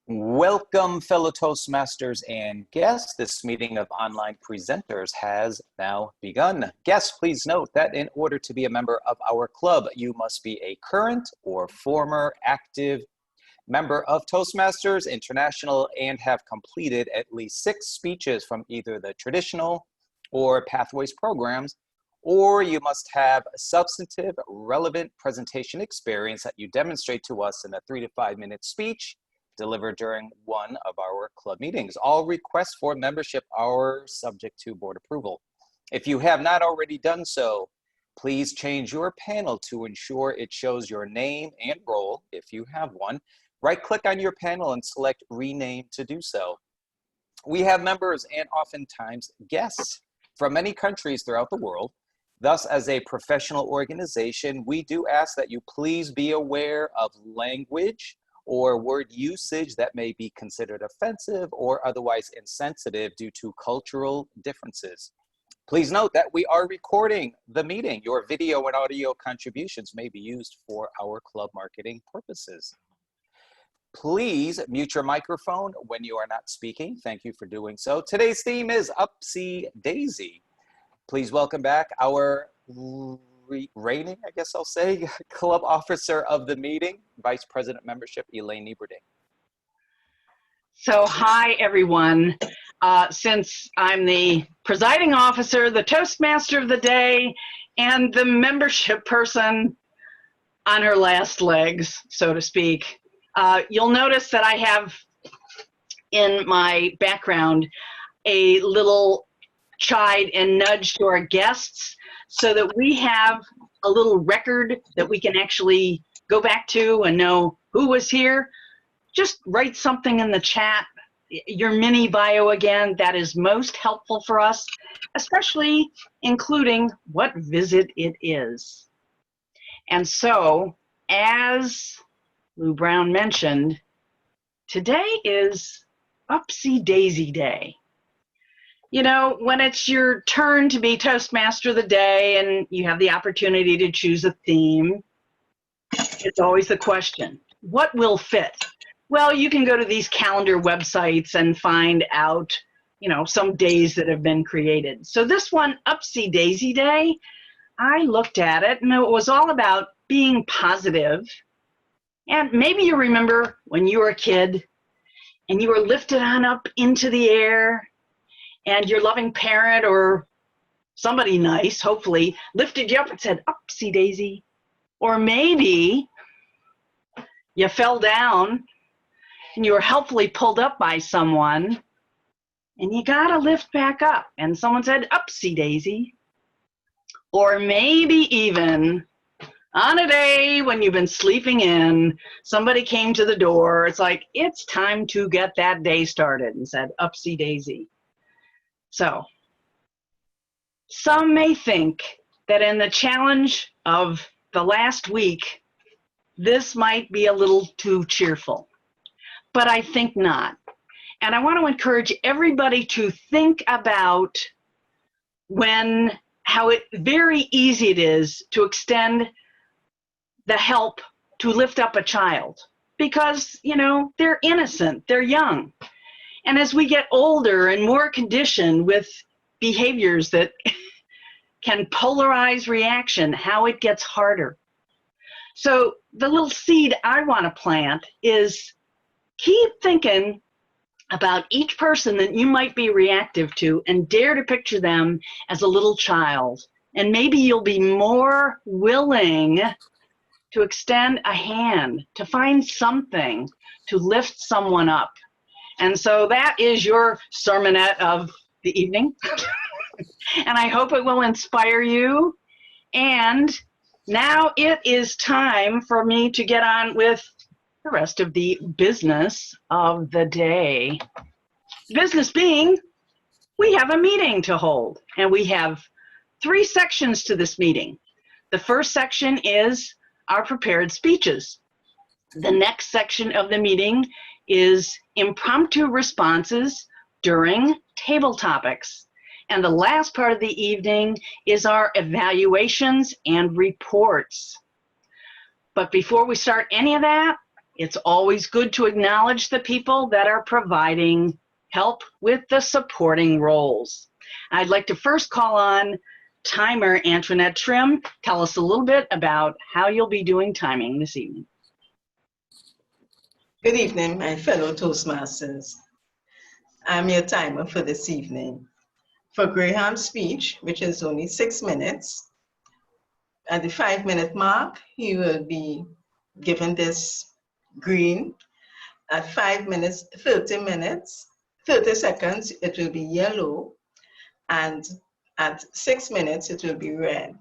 Welcome, fellow Toastmasters and guests. This meeting of online presenters has now begun. Guests, please note that in order to be a member of our club, you must be a current or former active member of Toastmasters International and have completed at least 6 speeches from either the traditional or Pathways programs, or you must have substantive, relevant presentation experience that you demonstrate to us in a 3 to 5 minute speech delivered during one of our club meetings. All requests for membership are subject to board approval. If you have not already done so, please change your panel to ensure it shows your name and role, if you have one. Right-click on your panel and select Rename to do so. We have members and oftentimes guests from many countries throughout the world. Thus, as a professional organization, we do ask that you please be aware of language or word usage that may be considered offensive or otherwise insensitive due to cultural differences. Please note that we are recording the meeting. Your video and audio contributions may be used for our club marketing purposes. Please mute your microphone when you are not speaking. Thank you for doing so. Today's theme is Upsy Daisy. Please welcome back our reigning, I guess I'll say, club officer of the meeting, Vice President Membership, Elaine Nieberding. So hi, everyone. Since I'm the presiding officer, the Toastmaster of the day, and the membership person on her last legs, so to speak, you'll notice that I have in my background a little chide and nudge to our guests so that we have a little record that we can actually go back to and know who was here. Just write something in the chat, your mini bio again. That is most helpful for us, especially including what visit it is. And so, as Lou Brown mentioned, today is Upsy Daisy Day. You know, when it's your turn to be Toastmaster of the day and you have the opportunity to choose a theme, it's always the question, what will fit? Well, you can go to these calendar websites and find out, you know, some days that have been created. So this one, Upsy Daisy Day, I looked at it and it was all about being positive. And maybe you remember when you were a kid and you were lifted on up into the air and your loving parent or somebody nice, hopefully, lifted you up and said, Upsy Daisy. Or maybe you fell down and you were helpfully pulled up by someone and you got to lift back up and someone said, Upsy Daisy. Or maybe even on a day when you've been sleeping in, somebody came to the door. It's like, it's time to get that day started and said, Upsy Daisy. So, some may think that in the challenge of the last week, this might be a little too cheerful, but I think not. And I want to encourage everybody to think about how very easy it is to extend the help to lift up a child because, you know, they're innocent, they're young. And as we get older and more conditioned with behaviors that can polarize reaction, how it gets harder. So the little seed I want to plant is keep thinking about each person that you might be reactive to and dare to picture them as a little child. And maybe you'll be more willing to extend a hand, to find something, to lift someone up. And so that is your sermonette of the evening. And I hope it will inspire you. And now it is time for me to get on with the rest of the business of the day. Business being, we have a meeting to hold. And we have 3 sections to this meeting. The first section is our prepared speeches. The next section of the meeting is impromptu responses during table topics. And the last part of the evening is our evaluations and reports. But before we start any of that, It's always good to acknowledge the people that are providing help with the supporting roles. I'd like to first call on timer Antoinette Trim. Tell us a little bit about how you'll be doing timing this evening. Good evening, my fellow Toastmasters. I'm your timer for this evening. For Graham's speech, which is only 6 minutes, at the 5-minute mark, he will be given this green. At 5 minutes, 30 seconds, it will be yellow. And at 6 minutes, it will be red.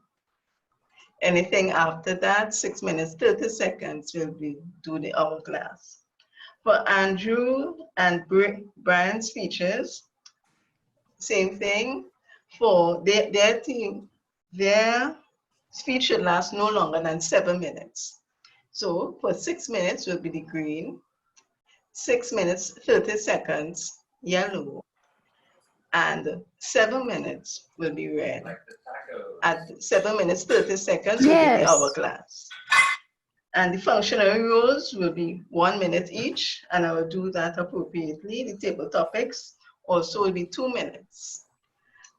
Anything after that, 6 minutes, 30 seconds, will be do the hourglass. For Andrew and Brian's speeches, same thing. For their team, their speech should last no longer than 7 minutes. So for 6 minutes will be the green, 6 minutes, 30 seconds, yellow, and 7 minutes will be red. At 7 minutes, 30 seconds will be the hourglass. And the functionary roles will be 1 minute each, and I will do that appropriately. The table topics also will be 2 minutes.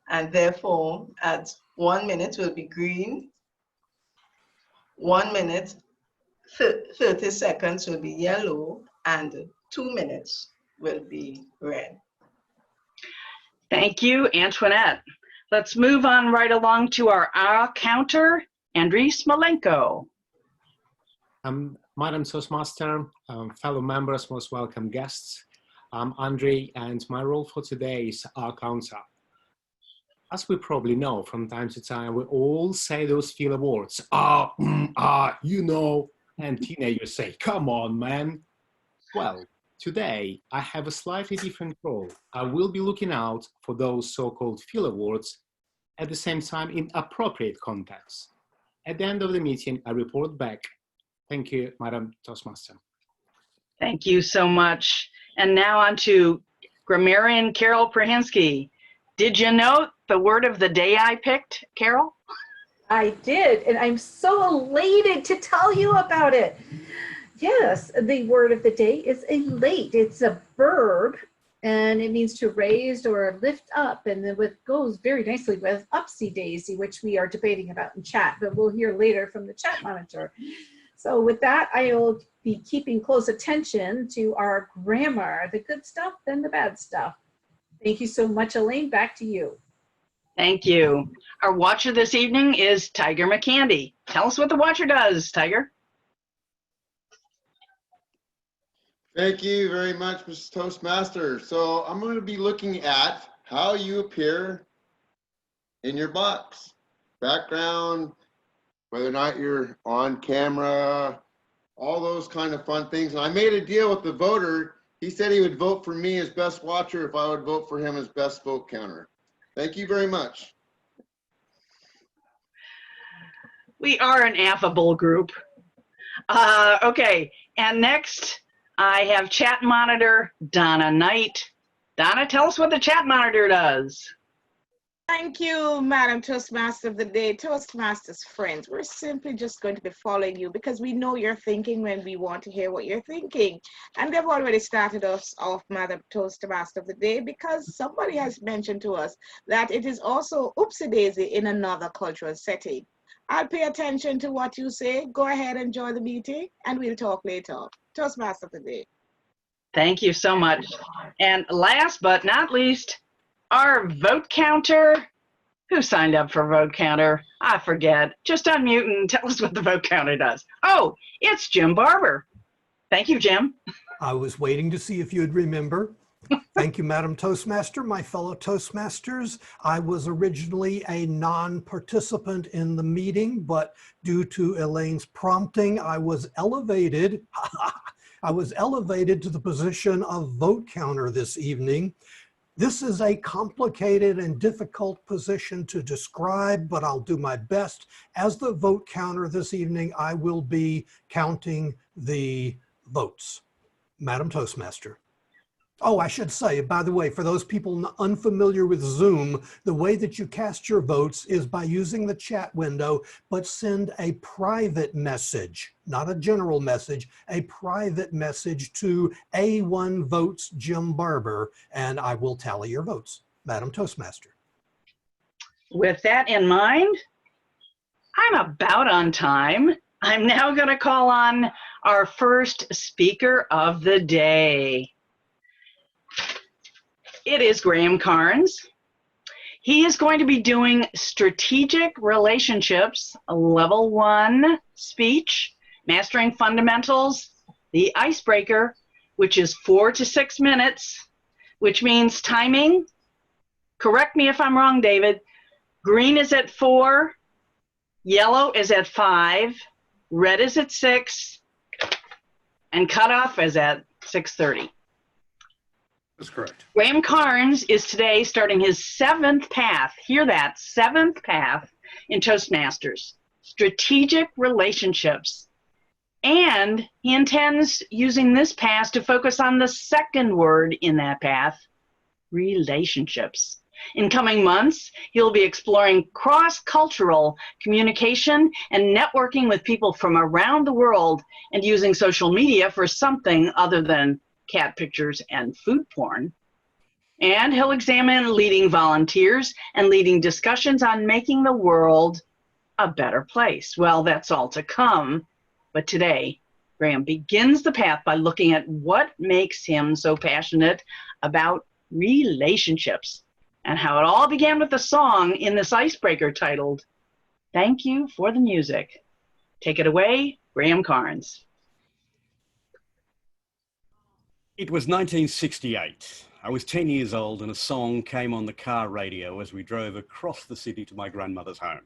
And therefore, at 1 minute will be green, 1 minute, 30 seconds will be yellow, and 2 minutes will be red. Thank you, Antoinette. Let's move on right along to our hour counter, Andriy Smolenko. Madam Toastmaster, fellow members, most welcome guests. I'm Andriy, and my role for today is our counter. As we probably know, from time to time, we all say those filler words, you know, and teenagers say, come on, man. Well, today, I have a slightly different role. I will be looking out for those so-called filler words, at the same time in appropriate context. At the end of the meeting, I report back. Thank you, Madam Toastmaster. Thank you so much. And now on to grammarian Carol Prahinsky. Did you note the word of the day I picked, Carol? I did, and I'm so elated to tell you about it. Yes, the word of the day is elate. It's a verb, and it means to raise or lift up, and it goes very nicely with upsy-daisy, which we are debating about in chat, but we'll hear later from the chat monitor. So with that, I will be keeping close attention to our grammar, the good stuff and the bad stuff. Thank you so much, Elaine. Back to you. Thank you. Our watcher this evening is Tiger McCandy. Tell us what the watcher does, Tiger. Thank you very much, Mrs. Toastmaster. So I'm going to be looking at how you appear in your box. Background, whether or not you're on camera, all those kind of fun things. And I made a deal with the voter. He said he would vote for me as best watcher if I would vote for him as best vote counter. Thank you very much. We are an affable group. Okay, and next I have chat monitor Donna Knight. Donna, tell us what the chat monitor does. Thank you, Madam Toastmaster of the Day. Toastmasters friends, we're simply just going to be following you because we know you're thinking when we want to hear what you're thinking. And they've already started us off, Madam Toastmaster of the Day, because somebody has mentioned to us that it is also oopsie-daisy in another cultural setting. I'll pay attention to what you say. Go ahead, enjoy the meeting, and we'll talk later. Toastmaster of the Day. Thank you so much. And last but not least, our vote counter. Who signed up for vote counter? I forget. Just unmute and tell us what the vote counter does. Oh, it's Jim Barber. Thank you, Jim. I was waiting to see if you'd remember. Thank you, Madam Toastmaster, my fellow Toastmasters. I was originally a non-participant in the meeting, but due to Elaine's prompting, I was elevated. I was elevated to the position of vote counter this evening. This is a complicated and difficult position to describe, but I'll do my best. As the vote counter this evening, I will be counting the votes. Madam Toastmaster. Oh, I should say, by the way, for those people unfamiliar with Zoom, the way that you cast your votes is by using the chat window, but send a private message, not a general message, a private message to A1 Votes Jim Barber, and I will tally your votes, Madam Toastmaster. With that in mind, I'm about on time. I'm now going to call on our first speaker of the day. It is Graham Carnes. He is going to be doing Strategic Relationships, Level 1 speech, Mastering Fundamentals, the Icebreaker, which is 4 to 6 minutes, which means timing. Correct me if I'm wrong, David. Green is at 4, yellow is at 5, red is at 6, and cutoff is at 6:30. That's correct. Graham Carnes is today starting his 7th path, hear that, 7th path in Toastmasters, Strategic Relationships. And he intends using this path to focus on the second word in that path, relationships. In coming months, he'll be exploring cross-cultural communication and networking with people from around the world and using social media for something other than cat pictures and food porn. And he'll examine leading volunteers and leading discussions on making the world a better place. Well, that's all to come. But today, Graham begins the path by looking at what makes him so passionate about relationships and how it all began with a song in this icebreaker titled, Thank You for the Music. Take it away, Graham Carnes. It was 1968. I was 10 years old and a song came on the car radio as we drove across the city to my grandmother's home.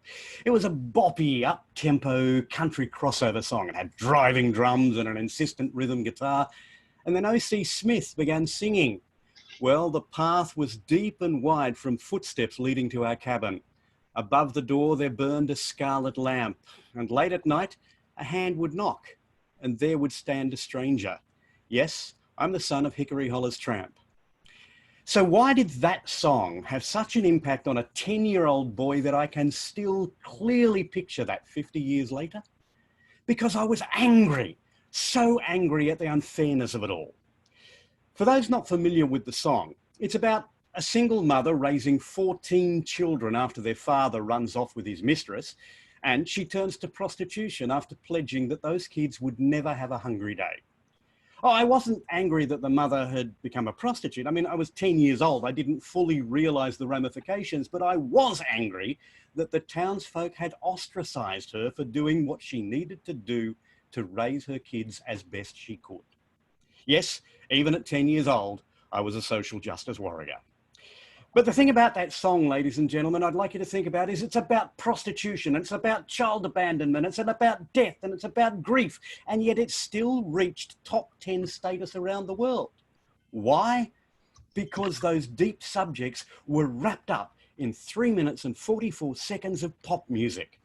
It was a boppy, up-tempo country crossover song. It had driving drums and an insistent rhythm guitar. And then O.C. Smith began singing. Well, the path was deep and wide from footsteps leading to our cabin. Above the door there burned a scarlet lamp, and late at night a hand would knock, and there would stand a stranger. Yes, I'm the son of Hickory Holler's tramp. So why did that song have such an impact on a 10-year-old boy that I can still clearly picture that 50 years later? Because I was angry, so angry at the unfairness of it all. For those not familiar with the song, it's about a single mother raising 14 children after their father runs off with his mistress, and she turns to prostitution after pledging that those kids would never have a hungry day. Oh, I wasn't angry that the mother had become a prostitute. I mean, I was 10 years old. I didn't fully realize the ramifications, but I was angry that the townsfolk had ostracized her for doing what she needed to do to raise her kids as best she could. Yes, even at 10 years old, I was a social justice warrior. But the thing about that song, ladies and gentlemen, I'd like you to think about is it's about prostitution, and it's about child abandonment, it's about death, and it's about grief, and yet it still reached top 10 status around the world. Why? Because those deep subjects were wrapped up in 3 minutes and 44 seconds of pop music.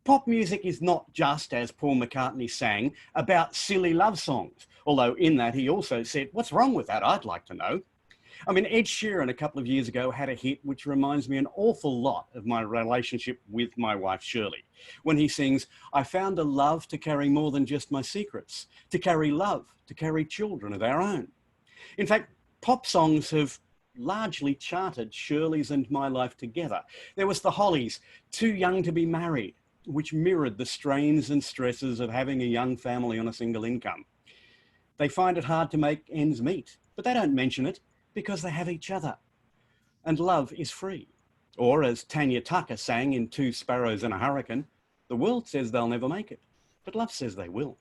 Pop music is not just, as Paul McCartney sang, about silly love songs, although in that he also said, what's wrong with that, I'd like to know. I mean, Ed Sheeran a couple of years ago had a hit which reminds me an awful lot of my relationship with my wife, Shirley, when he sings, I found a love to carry more than just my secrets, to carry love, to carry children of our own. In fact, pop songs have largely charted Shirley's and my life together. There was the Hollies, Too Young to Be Married, which mirrored the strains and stresses of having a young family on a single income. They find it hard to make ends meet, but they don't mention it, because they have each other. And love is free. Or as Tanya Tucker sang in Two Sparrows and a Hurricane, the world says they'll never make it, but love says they will.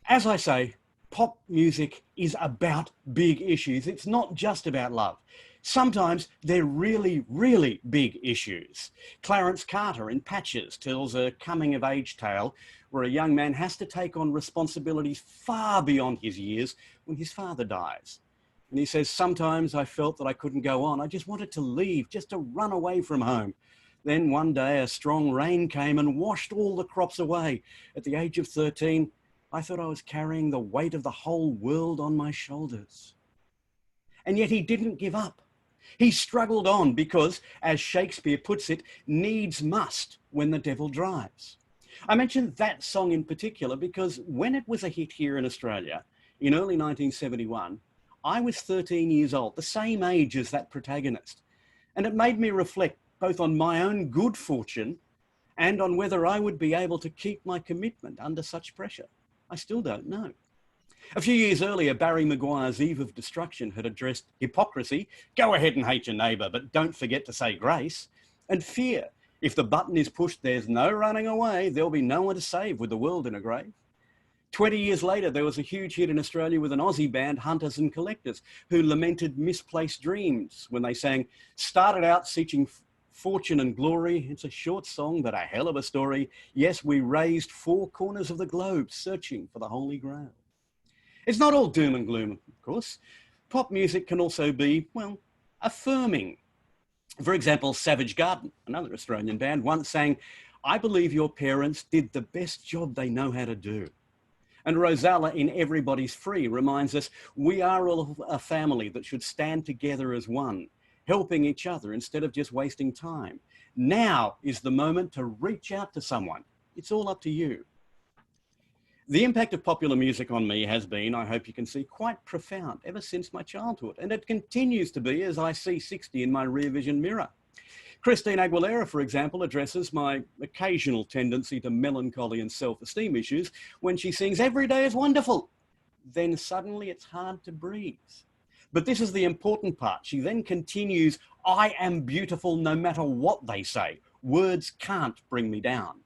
As I say, pop music is about big issues. It's not just about love. Sometimes they're really, really big issues. Clarence Carter in Patches tells a coming-of-age tale where a young man has to take on responsibilities far beyond his years when his father dies. And he says, sometimes I felt that I couldn't go on. I just wanted to leave, just to run away from home. Then one day a strong rain came and washed all the crops away. At the age of 13, I thought I was carrying the weight of the whole world on my shoulders. And yet he didn't give up. He struggled on because, as Shakespeare puts it, needs must when the devil drives. I mentioned that song in particular because when it was a hit here in Australia in early 1971, I was 13 years old, the same age as that protagonist. And it made me reflect both on my own good fortune and on whether I would be able to keep my commitment under such pressure. I still don't know. A few years earlier, Barry Maguire's Eve of Destruction had addressed hypocrisy, go ahead and hate your neighbour, but don't forget to say grace, and fear. If the button is pushed, there's no running away. There'll be no one to save with the world in a grave. 20 years later, there was a huge hit in Australia with an Aussie band, Hunters and Collectors, who lamented misplaced dreams when they sang, started out seeking fortune and glory. It's a short song, but a hell of a story. Yes, we raised 4 corners of the globe searching for the Holy Grail. It's not all doom and gloom, of course. Pop music can also be, well, affirming. For example, Savage Garden, another Australian band, once sang, I believe your parents did the best job they know how to do. And Rosella in Everybody's Free reminds us we are all a family that should stand together as one, helping each other instead of just wasting time. Now is the moment to reach out to someone. It's all up to you. The impact of popular music on me has been, I hope you can see, quite profound ever since my childhood, and it continues to be as I see 60 in my rear vision mirror. Christine Aguilera, for example, addresses my occasional tendency to melancholy and self-esteem issues when she sings "Every Day is Wonderful." Then suddenly it's hard to breathe. But this is the important part. She then continues, I am beautiful no matter what they say. Words can't bring me down.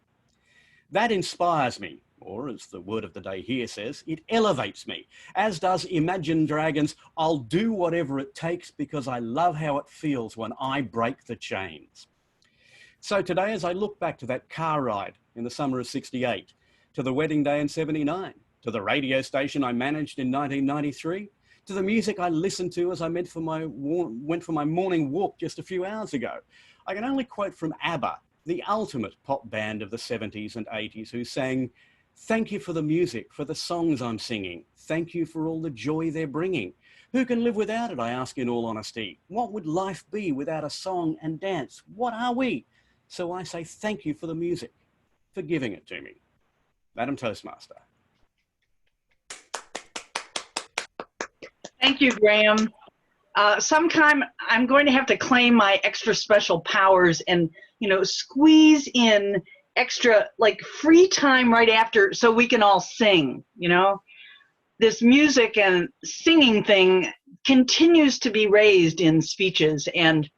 That inspires me. Or, as the word of the day here says, it elevates me, as does Imagine Dragons' I'll do whatever it takes because I love how it feels when I break the chains. So today, as I look back to that car ride in the summer of '68, to the wedding day in '79, to the radio station I managed in 1993, to the music I listened to as I went for my morning walk just a few hours ago, I can only quote from ABBA, the ultimate pop band of the '70s and '80s, who sang, thank you for the music, for the songs I'm singing. Thank you for all the joy they're bringing. Who can live without it, I ask in all honesty? What would life be without a song and dance? What are we? So I say thank you for the music, for giving it to me. Madam Toastmaster. Thank you, Graham. Sometime I'm going to have to claim my extra special powers and, squeeze in extra free time right after so we can all sing. This music and singing thing continues to be raised in speeches, and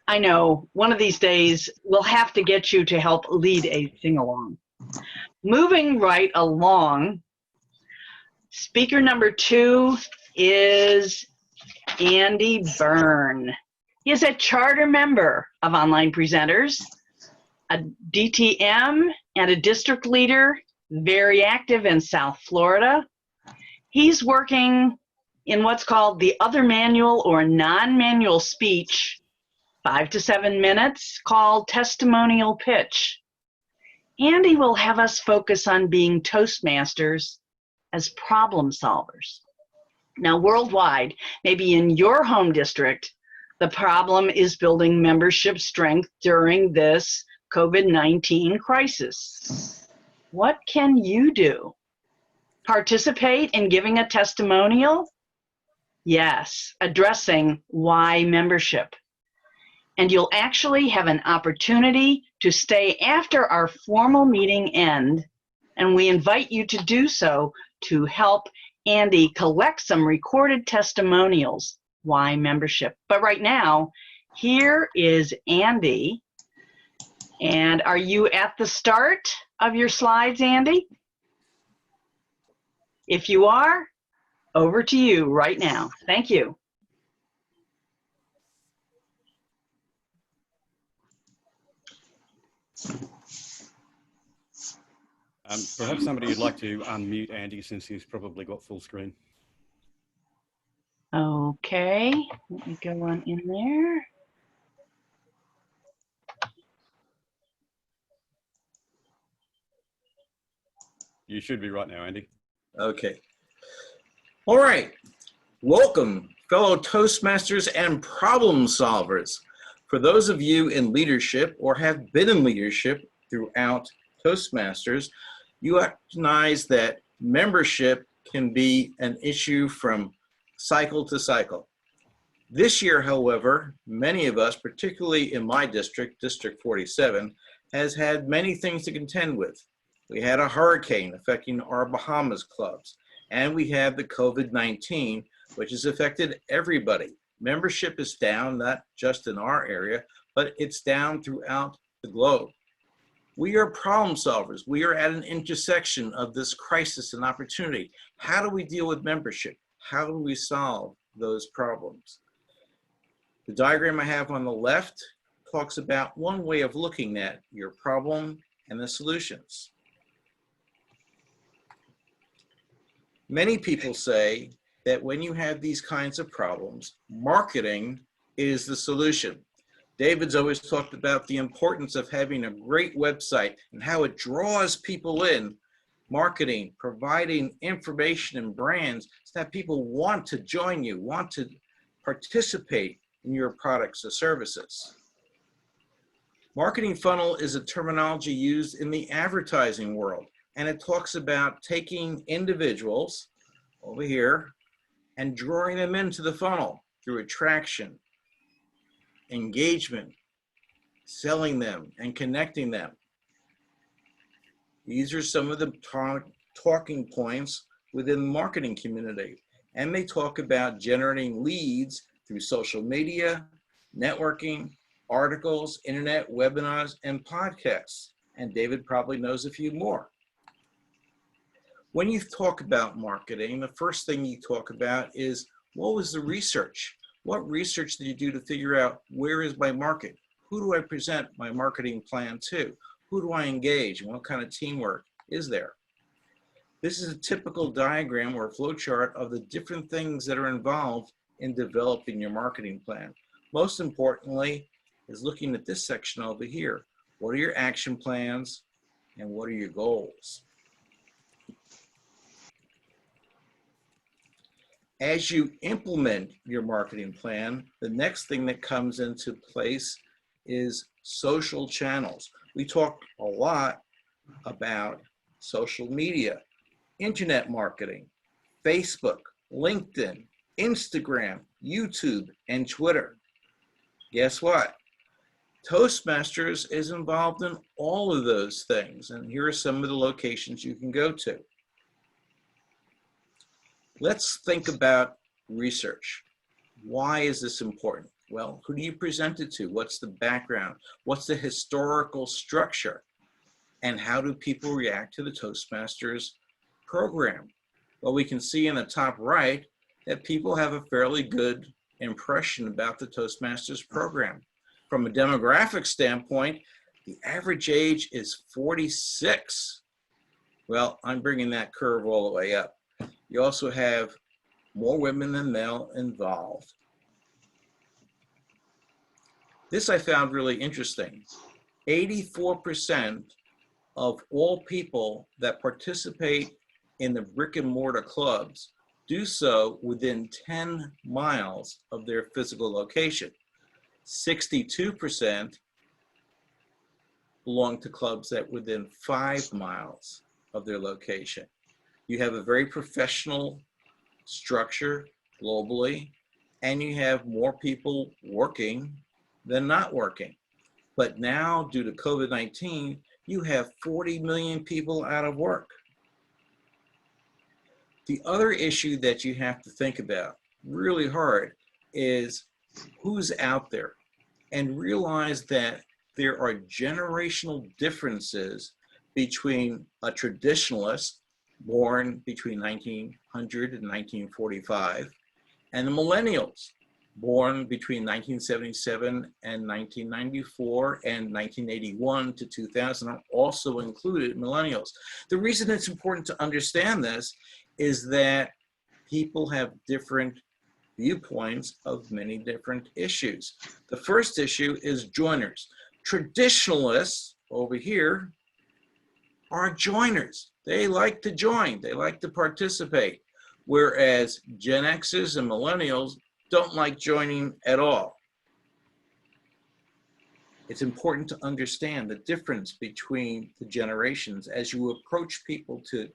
I know one of these days we'll have to get you to help lead a sing-along. Moving right along, speaker number 2 is Andy Byrne. He is a charter member of Online Presenters, a DTM, and a district leader, very active in South Florida. He's working in what's called the other manual or non-manual speech, 5 to 7 minutes, called testimonial pitch. Andy will have us focus on being Toastmasters as problem solvers. Now, worldwide, maybe in your home district, the problem is building membership strength during this COVID-19 crisis. What can you do? Participate in giving a testimonial? Yes, addressing why membership. And you'll actually have an opportunity to stay after our formal meeting end, and we invite you to do so to help Andy collect some recorded testimonials, why membership. But right now, here is Andy. And are you at the start of your slides, Andy? If you are, over to you right now. Thank you. Perhaps somebody would like to unmute Andy since he's probably got full screen. Okay, let me go on in there. You should be right now, Andy. Okay. All right. Welcome, fellow Toastmasters and problem solvers. For those of you in leadership or have been in leadership throughout Toastmasters, you recognize that membership can be an issue from cycle to cycle. This year, however, many of us, particularly in my district, District 47, has had many things to contend with. We had a hurricane affecting our Bahamas clubs, and we have the COVID-19, which has affected everybody. Membership is down, not just in our area, but it's down throughout the globe. We are problem solvers. We are at an intersection of this crisis and opportunity. How do we deal with membership? How do we solve those problems? The diagram I have on the left talks about one way of looking at your problem and the solutions. Many people say that when you have these kinds of problems, marketing is the solution. David's always talked about the importance of having a great website and how it draws people in. Marketing, providing information and brands so that people want to join you, want to participate in your products or services. Marketing funnel is a terminology used in the advertising world, and it talks about taking individuals over here and drawing them into the funnel through attraction, engagement, selling them, and connecting them. These are some of the talking points within the marketing community, and they talk about generating leads through social media, networking, articles, internet, webinars, and podcasts. And David probably knows a few more. When you talk about marketing, the first thing you talk about is, what was the research? What research did you do to figure out where is my market? Who do I present my marketing plan to? Who do I engage? And what kind of teamwork is there? This is a typical diagram or flow chart of the different things that are involved in developing your marketing plan. Most importantly is looking at this section over here. What are your action plans and what are your goals? As you implement your marketing plan, the next thing that comes into place is social channels. We talk a lot about social media, internet marketing, Facebook, LinkedIn, Instagram, YouTube, and Twitter. Guess what? Toastmasters is involved in all of those things, and here are some of the locations you can go to. Let's think about research. Why is this important? Well, who do you present it to? What's the background? What's the historical structure? And how do people react to the Toastmasters program? Well, we can see in the top right that people have a fairly good impression about the Toastmasters program. From a demographic standpoint, the average age is 46. Well, I'm bringing that curve all the way up. You also have more women than male involved. This I found really interesting. 84% of all people that participate in the brick and mortar clubs do so within 10 miles of their physical location. 62% belong to clubs that within 5 miles of their location. You have a very professional structure globally, and you have more people working than not working. But now, due to COVID-19, you have 40 million people out of work. The other issue that you have to think about really hard is who's out there, and realize that there are generational differences between a traditionalist born between 1900 and 1945 and the millennials born between 1977 and 1994 and 1981 to 2000 are also included millennials. The reason it's important to understand this is that people have different viewpoints of many different issues. The first issue is joiners. Traditionalists over here are joiners. They like to join, they like to participate, whereas Gen Xers and millennials don't like joining at all. It's important to understand the difference between the generations as you approach people to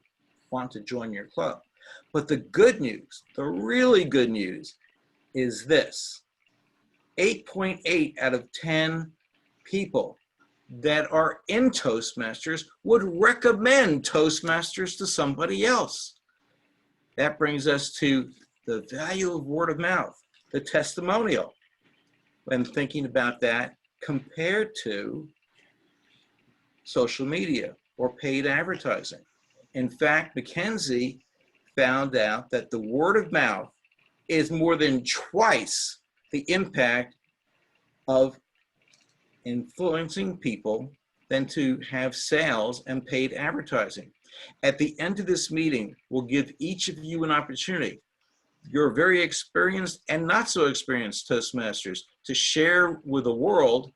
want to join your club. But the good news, the really good news, is this. 8.8 out of 10 people that are in Toastmasters would recommend Toastmasters to somebody else. That brings us to the value of word of mouth, the testimonial. When thinking about that, compared to social media or paid advertising. In fact, McKinsey found out that the word of mouth is more than twice the impact of influencing people than to have sales and paid advertising. At the end of this meeting, we'll give each of you an opportunity, your very experienced and not so experienced Toastmasters, to share with the world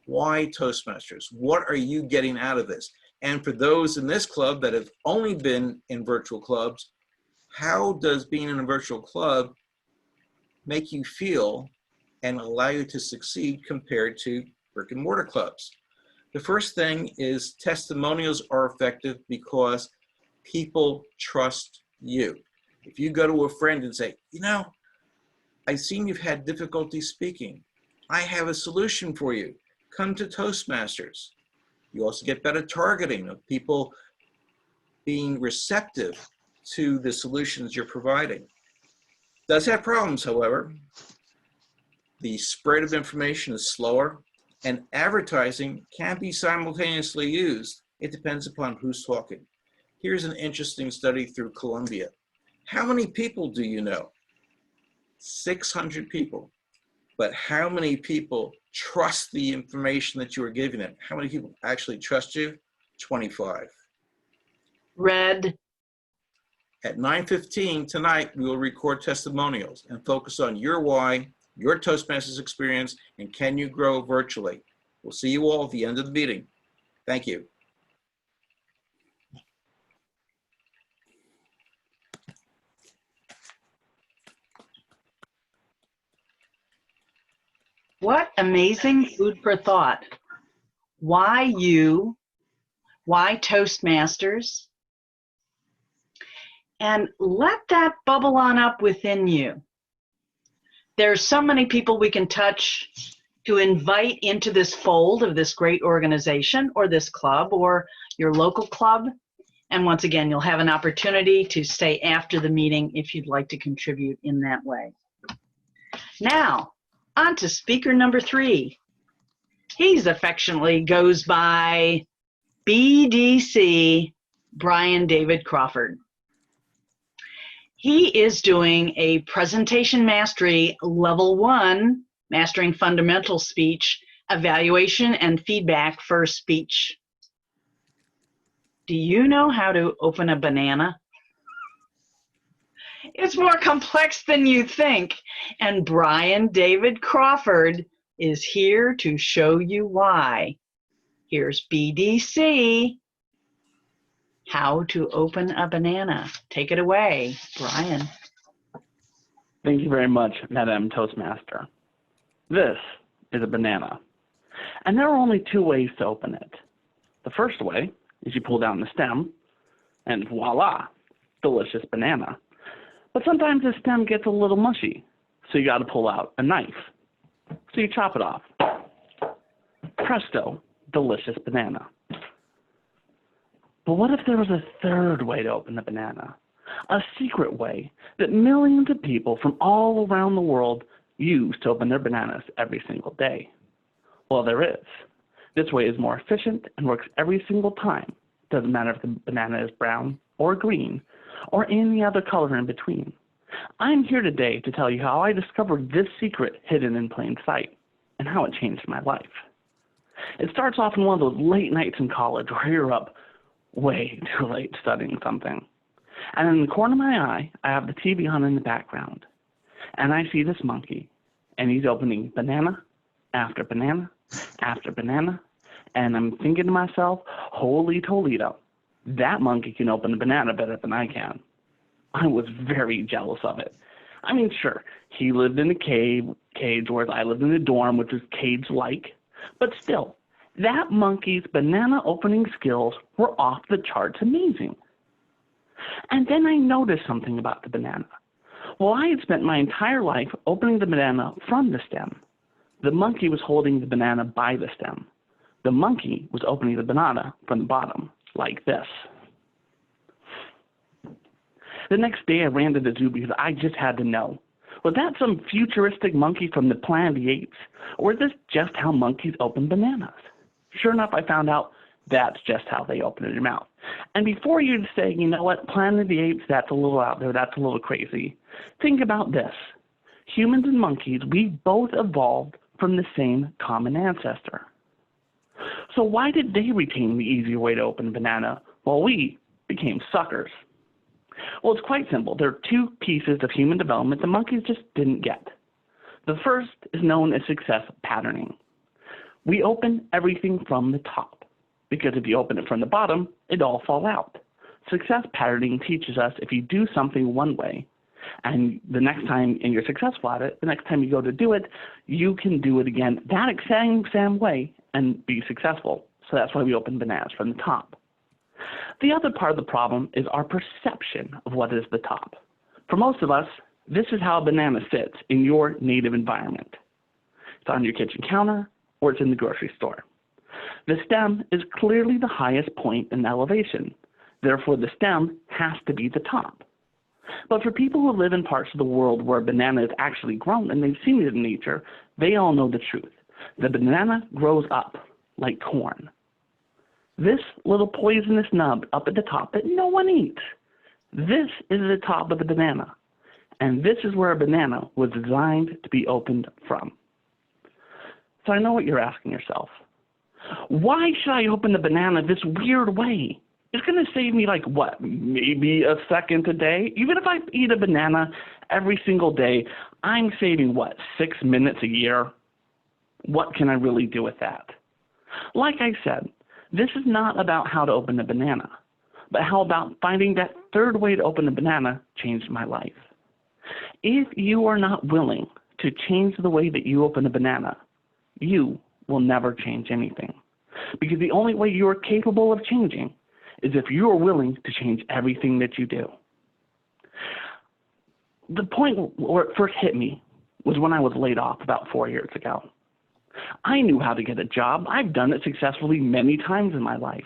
why Toastmasters. What are you getting out of this? And for those in this club that have only been in virtual clubs, how does being in a virtual club make you feel and allow you to succeed compared to brick and mortar clubs? The first thing is testimonials are effective because people trust you. If you go to a friend and say, you know, I've seen you've had difficulty speaking. I have a solution for you. Come to Toastmasters. You also get better targeting of people being receptive to the solutions you're providing. Does have problems, however. The spread of information is slower, and advertising can be simultaneously used. It depends upon who's talking. Here's an interesting study through Columbia. How many people do you know? 600 people. But how many people trust the information that you are giving them? How many people actually trust you? 25. Red. At 9:15 tonight, we will record testimonials and focus on your why, your Toastmasters experience, and can you grow virtually. We'll see you all at the end of the meeting. Thank you. What amazing food for thought. Why you? Why Toastmasters? And let that bubble on up within you. There's so many people we can touch to invite into this fold of this great organization or this club or your local club. And once again, you'll have an opportunity to stay after the meeting if you'd like to contribute in that way. Now, on to speaker number 3. He's affectionately goes by BDC, Brian David Crawford. He is doing a presentation mastery level 1, mastering fundamental speech, evaluation and feedback for speech. Do you know how to open a banana? It's more complex than you think. And Brian David Crawford is here to show you why. Here's BDC. How to open a banana. Take it away, Brian. Thank you very much, Madam Toastmaster. This is a banana. And there are only 2 ways to open it. The first way is you pull down the stem, and voila, delicious banana. But sometimes the stem gets a little mushy, so you got to pull out a knife. So you chop it off. Presto, delicious banana. But what if there was a third way to open the banana? A secret way that millions of people from all around the world use to open their bananas every single day. Well, there is. This way is more efficient and works every single time. Doesn't matter if the banana is brown or green or any other color in between. I'm here today to tell you how I discovered this secret hidden in plain sight and how it changed my life. It starts off in one of those late nights in college where you're up way too late studying something. And in the corner of my eye, I have the TV on in the background. And I see this monkey, and he's opening banana after banana after banana, And I'm thinking to myself, holy Toledo, that monkey can open a banana better than I can. I was very jealous of it. I mean, sure, he lived in a cage, whereas I lived in a dorm, which was cage-like. But still, that monkey's banana opening skills were off the charts amazing. And then I noticed something about the banana. Well, I had spent my entire life opening the banana from the stem. The monkey was holding the banana by the stem. The monkey was opening the banana from the bottom, like this. The next day I ran to the zoo because I just had to know. Was that some futuristic monkey from the Planet of the Apes? Or is this just how monkeys open bananas? Sure enough, I found out that's just how they open it in your mouth. And before you say, you know what, Planet of the Apes, that's a little out there, that's a little crazy, think about this. Humans and monkeys, we both evolved from the same common ancestor. So why did they retain the easier way to open a banana while we became suckers? Well, it's quite simple. There are two pieces of human development the monkeys just didn't get. The first is known as success patterning. We open everything from the top, because if you open it from the bottom, it all falls out. Success patterning teaches us if you do something one way, and the next time and you're successful at it, the next time you go to do it, you can do it again that same way and be successful. So that's why we open bananas from the top. The other part of the problem is our perception of what is the top. For most of us, this is how a banana sits in your native environment. It's on your kitchen counter or it's in the grocery store. The stem is clearly the highest point in elevation. Therefore, the stem has to be the top. But for people who live in parts of the world where a banana is actually grown and they've seen it in nature, they all know the truth. The banana grows up like corn. This little poisonous nub up at the top that no one eats. This is the top of the banana. And this is where a banana was designed to be opened from. So I know what you're asking yourself. Why should I open the banana this weird way? It's going to save me like what, maybe a second a day? Even if I eat a banana every single day, I'm saving what, 6 minutes a year? What can I really do with that? Like I said, this is not about how to open a banana, but how about finding that third way to open a banana changed my life. If you are not willing to change the way that you open a banana, you will never change anything. Because the only way you are capable of changing is if you are willing to change everything that you do. The point where it first hit me was when I was laid off about 4 years ago. I knew how to get a job. I've done it successfully many times in my life.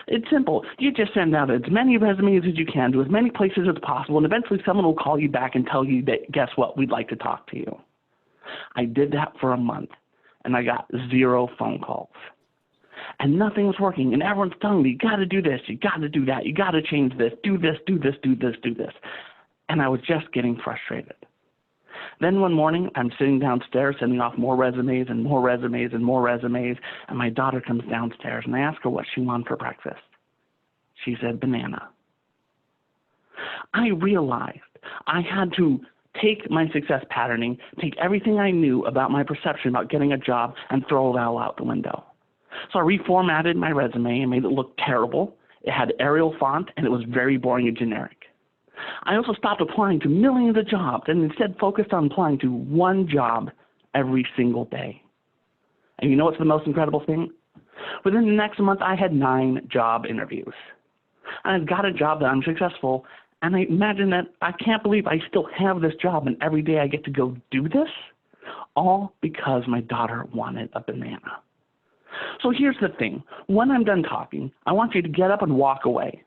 It's simple. You just send out as many resumes as you can to as many places as possible, and eventually someone will call you back and tell you that, guess what, we'd like to talk to you. I did that for a month, and I got 0 phone calls. And nothing was working, and everyone's telling me, you got to do this, you got to do that, you got to change this, do this, do this, do this, do this. And I was just getting frustrated. Then one morning, I'm sitting downstairs sending off more resumes and more resumes and more resumes, and my daughter comes downstairs, and I ask her what she wanted for breakfast. She said, banana. I realized I had to take my success patterning, take everything I knew about my perception about getting a job, and throw it all out the window. So I reformatted my resume and made it look terrible. It had Arial font, and it was very boring and generic. I also stopped applying to millions of jobs and instead focused on applying to one job every single day. And you know what's the most incredible thing? Within the next month, I had 9 job interviews. I got a job that I'm successful, and I imagine that I can't believe I still have this job and every day I get to go do this, all because my daughter wanted a banana. So here's the thing. When I'm done talking, I want you to get up and walk away.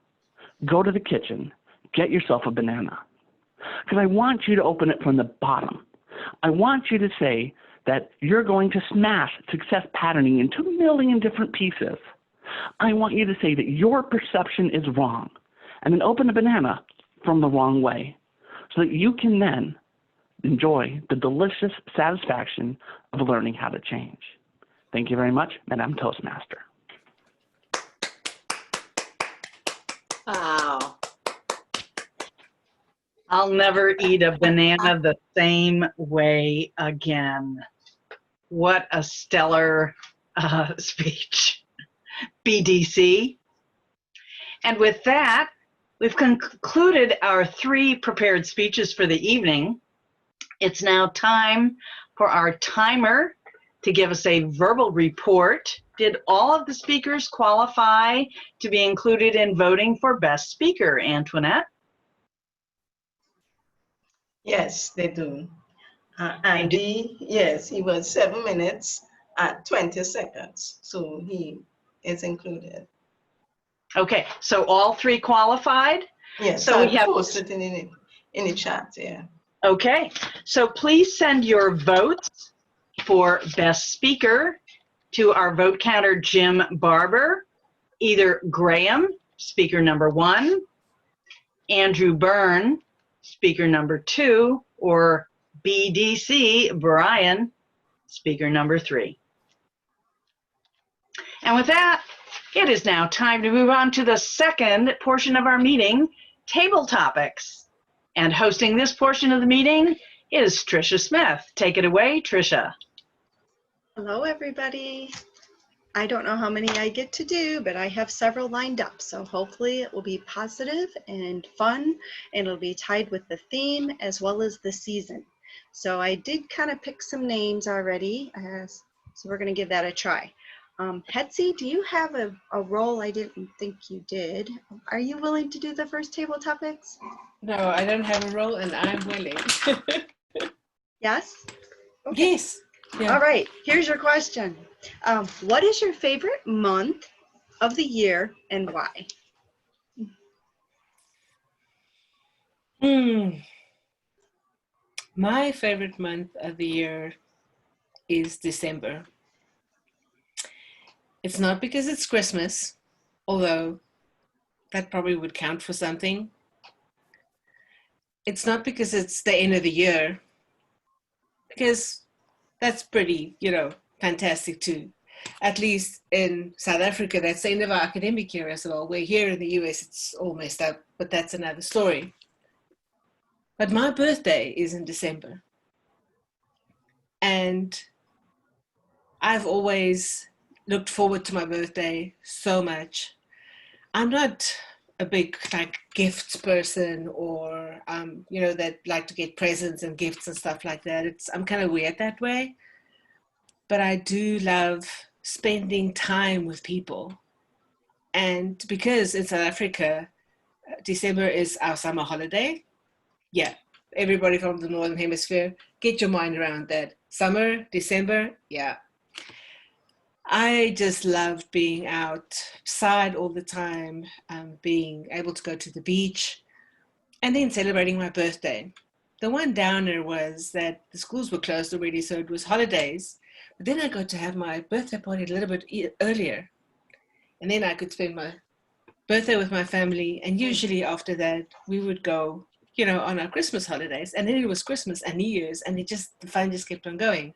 Go to the kitchen. Get yourself a banana. Because I want you to open it from the bottom. I want you to say that you're going to smash success patterning into a million different pieces. I want you to say that your perception is wrong, and then open a banana from the wrong way so that you can then enjoy the delicious satisfaction of learning how to change. Thank you very much, Madame Toastmaster. Wow. I'll never eat a banana the same way again. What a stellar speech. BDC. And with that, we've concluded our 3 prepared speeches for the evening. It's now time for our timer to give us a verbal report. Did all of the speakers qualify to be included in voting for Best Speaker, Antoinette? Yes, they do. Andy, yes, he was 7 minutes at 20 seconds. So he is included. Okay, so all 3 qualified? Yes, So I'll we have post it in the chat, yeah. Okay, so please send your votes for Best Speaker to our vote counter, Jim Barber, either Graham, speaker number 1, Andrew Byrne, speaker number 2, or BDC, Brian, speaker number 3. And with that, it is now time to move on to the second portion of our meeting, Table Topics. And hosting this portion of the meeting is Tricia Smith. Take it away, Tricia. Hello, everybody. I don't know how many I get to do, but I have several lined up. So hopefully it will be positive and fun, and it'll be tied with the theme as well as the season. So I did kind of pick some names already, so we're going to give that a try. Betsy, do you have a role? I didn't think you did. Are you willing to do the first table topics? No, I don't have a role, and I'm willing. Yes? Okay. Yes. Yeah. All right, here's your question. What is your favorite month of the year and why? My favorite month of the year is December. It's not because it's Christmas, although that probably would count for something. It's not because it's the end of the year, because that's pretty, fantastic too. At least in South Africa, that's the end of our academic year as well. Where here in the US, it's all messed up, but that's another story. But my birthday is in December. And I've always looked forward to my birthday so much. I'm not a big gifts person or, that like to get presents and gifts and stuff like that. I'm kind of weird that way. But I do love spending time with people. And because in South Africa, December is our summer holiday. Yeah, everybody from the Northern Hemisphere, get your mind around that. Summer, December, yeah. I just love being outside all the time, being able to go to the beach, and then celebrating my birthday. The one downer was that the schools were closed already, so it was holidays. But then I got to have my birthday party a little bit earlier. And then I could spend my birthday with my family. And usually after that, we would go, on our Christmas holidays. And then it was Christmas and New Year's, and the fun just kept on going.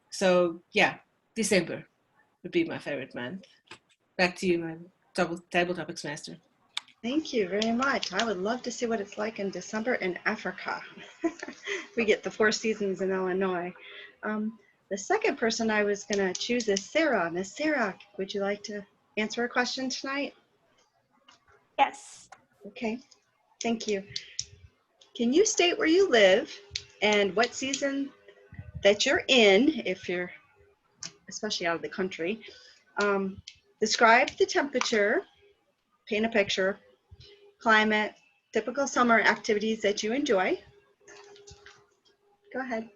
So yeah, December would be my favorite month. Back to you, my table topics master. Thank you very much. I would love to see what it's like in December in Africa. We get the 4 seasons in Illinois. The second person I was going to choose is Sarah. Miss Sarah, would you like to answer a question tonight? Yes. Okay, thank you. Can you state where you live and what season that you're in, if you're especially out of the country? Describe the temperature, paint a picture, climate, typical summer activities that you enjoy. Go ahead.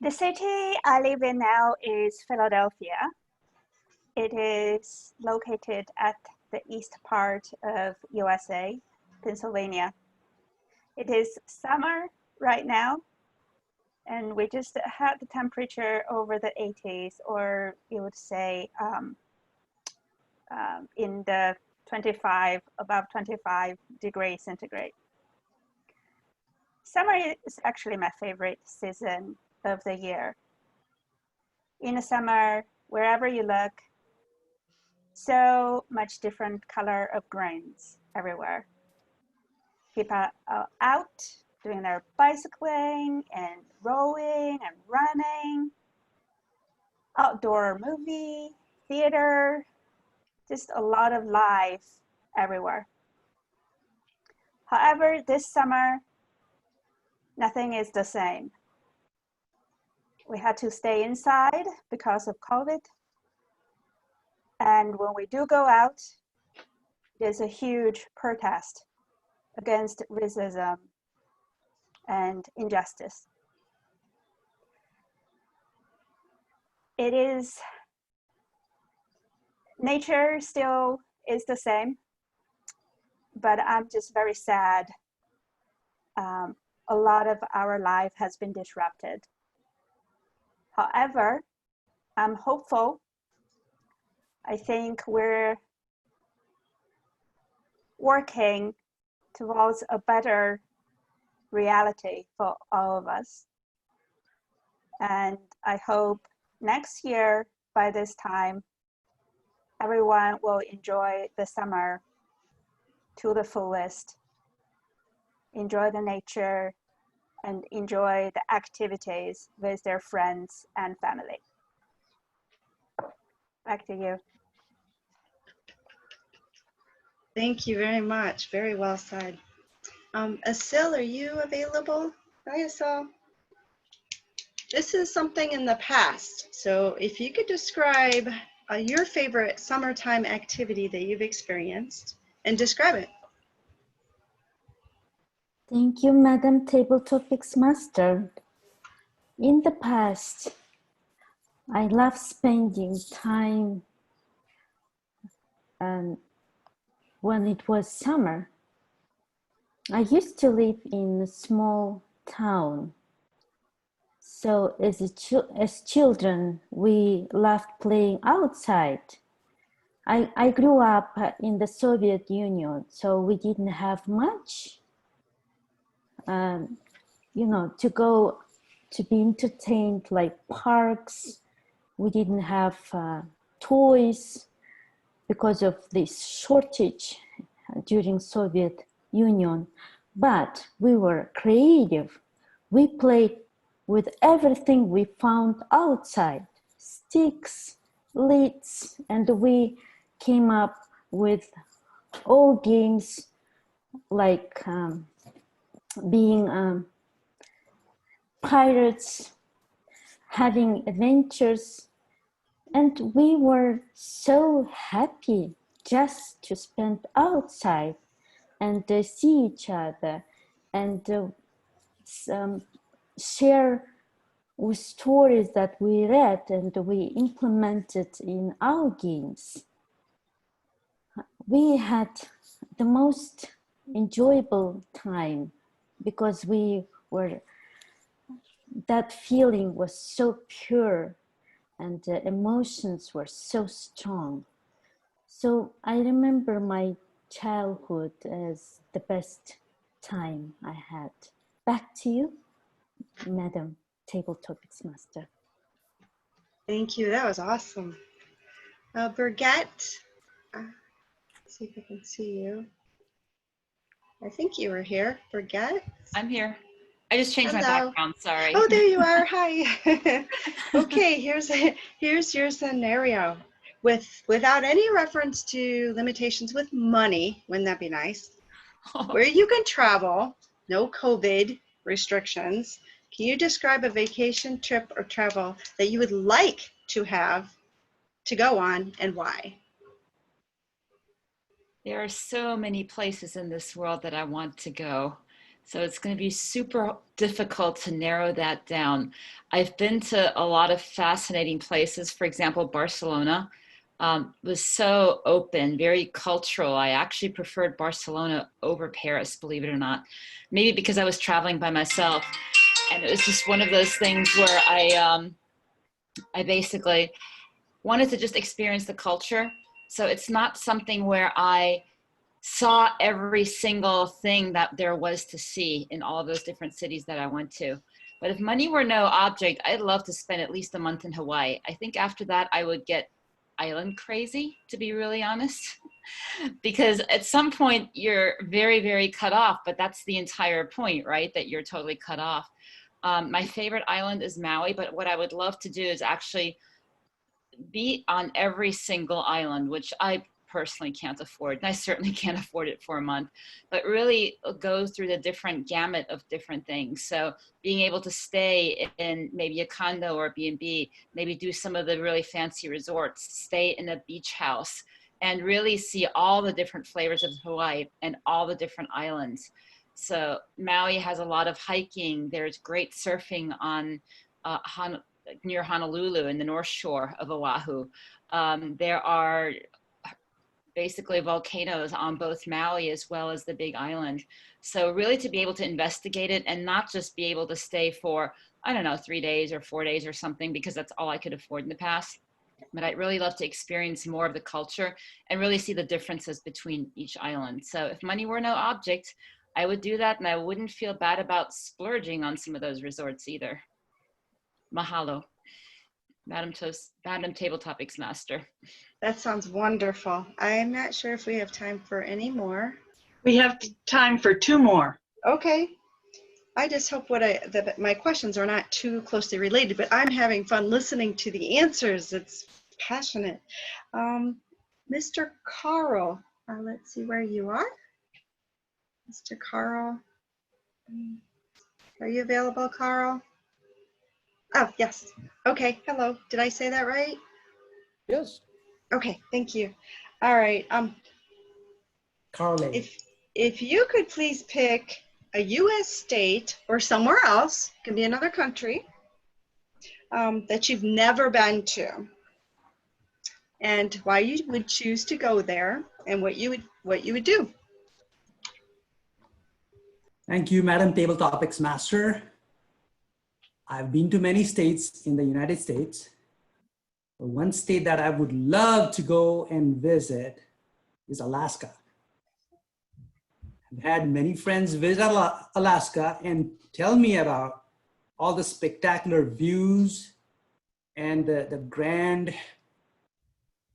The city I live in now is Philadelphia. It is located at the east part of USA, Pennsylvania. It is summer right now, and we just had the temperature over the 80s, or you would say in the above 25 degrees centigrade. Summer is actually my favorite season of the year. In the summer, wherever you look, so much different color of greens everywhere. People are out doing their bicycling and rowing and running. outdoor movie, theater, just a lot of life everywhere. However, this summer, nothing is the same. We had to stay inside because of COVID. And when we do go out, there's a huge protest against racism and injustice. It is, nature still is the same, but I'm just very sad. A lot of our life has been disrupted. However, I'm hopeful. I think we're working towards a better reality for all of us. And I hope next year, by this time, everyone will enjoy the summer to the fullest, enjoy the nature, and enjoy the activities with their friends and family. Back to you. Thank you very much. Very well said. Asil, are you available? Hi, Asil. This is something in the past. So if you could describe your favorite summertime activity that you've experienced and describe it. Thank you, Madam Table Topics Master. In the past, I love spending time when it was summer. I used to live in a small town. So as children, we loved playing outside. I grew up in the Soviet Union, so we didn't have much, to go to be entertained, like parks. We didn't have toys because of this shortage during Soviet Union, but we were creative. We played with everything we found outside, sticks, lids, and we came up with all games like being pirates, having adventures, and we were so happy just to spend outside and see each other and share with stories that we read and we implemented in our games. We had the most enjoyable time because that feeling was so pure and the emotions were so strong. So I remember my childhood as the best time I had. Back to you, Madam Table Topics Master. Thank you. That was awesome. Birgette, let's see if I can see you. I think you were here. Birgette? I'm here. I just changed my Hello. background, sorry. Oh, there you are. Hi. Okay, here's your scenario. Without any reference to limitations with money, wouldn't that be nice? Where you can travel, no COVID restrictions. Can you describe a vacation, trip, or travel that you would like to have to go on and why? There are so many places in this world that I want to go. So it's going to be super difficult to narrow that down. I've been to a lot of fascinating places. For example, Barcelona was so open, very cultural. I actually preferred Barcelona over Paris, believe it or not. Maybe because I was traveling by myself. And it was just one of those things where I basically wanted to just experience the culture. So it's not something where I saw every single thing that there was to see in all those different cities that I went to. But if money were no object, I'd love to spend at least a month in Hawaii. I think after that, I would get island crazy, to be really honest, because at some point you're very, very cut off, but that's the entire point, right? That you're totally cut off. My favorite island is Maui, but what I would love to do is actually be on every single island, which I personally can't afford, and I certainly can't afford it for a month, but really go through the different gamut of different things. So being able to stay in maybe a condo or a B&B, maybe do some of the really fancy resorts, stay in a beach house, and really see all the different flavors of Hawaii and all the different islands. So Maui has a lot of hiking. There's great surfing on near Honolulu in the North Shore of Oahu. There are basically volcanoes on both Maui as well as the Big Island. So really to be able to investigate it and not just be able to stay for, I don't know, 3 days or 4 days or something, because that's all I could afford in the past. But I'd really love to experience more of the culture and really see the differences between each island. So if money were no object, I would do that, and I wouldn't feel bad about splurging on some of those resorts either. Mahalo. Madam Table Topics Master. That sounds wonderful. I'm not sure if we have time for any more. We have time for 2 more. Okay. I just hope that my questions are not too closely related, but I'm having fun listening to the answers. It's passionate. Mr. Carl, let's see where you are. Mr. Carl, are you available, Carl? Oh, yes. Okay, hello. Did I say that right? Yes. Okay, thank you. All right. Carly. If you could please pick a U.S. state or somewhere else, can be another country, that you've never been to, and why you would choose to go there, and what you would do. Thank you, Madam Table Topics Master. I've been to many states in the United States. One state that I would love to go and visit is Alaska. I've had many friends visit Alaska and tell me about all the spectacular views and the grand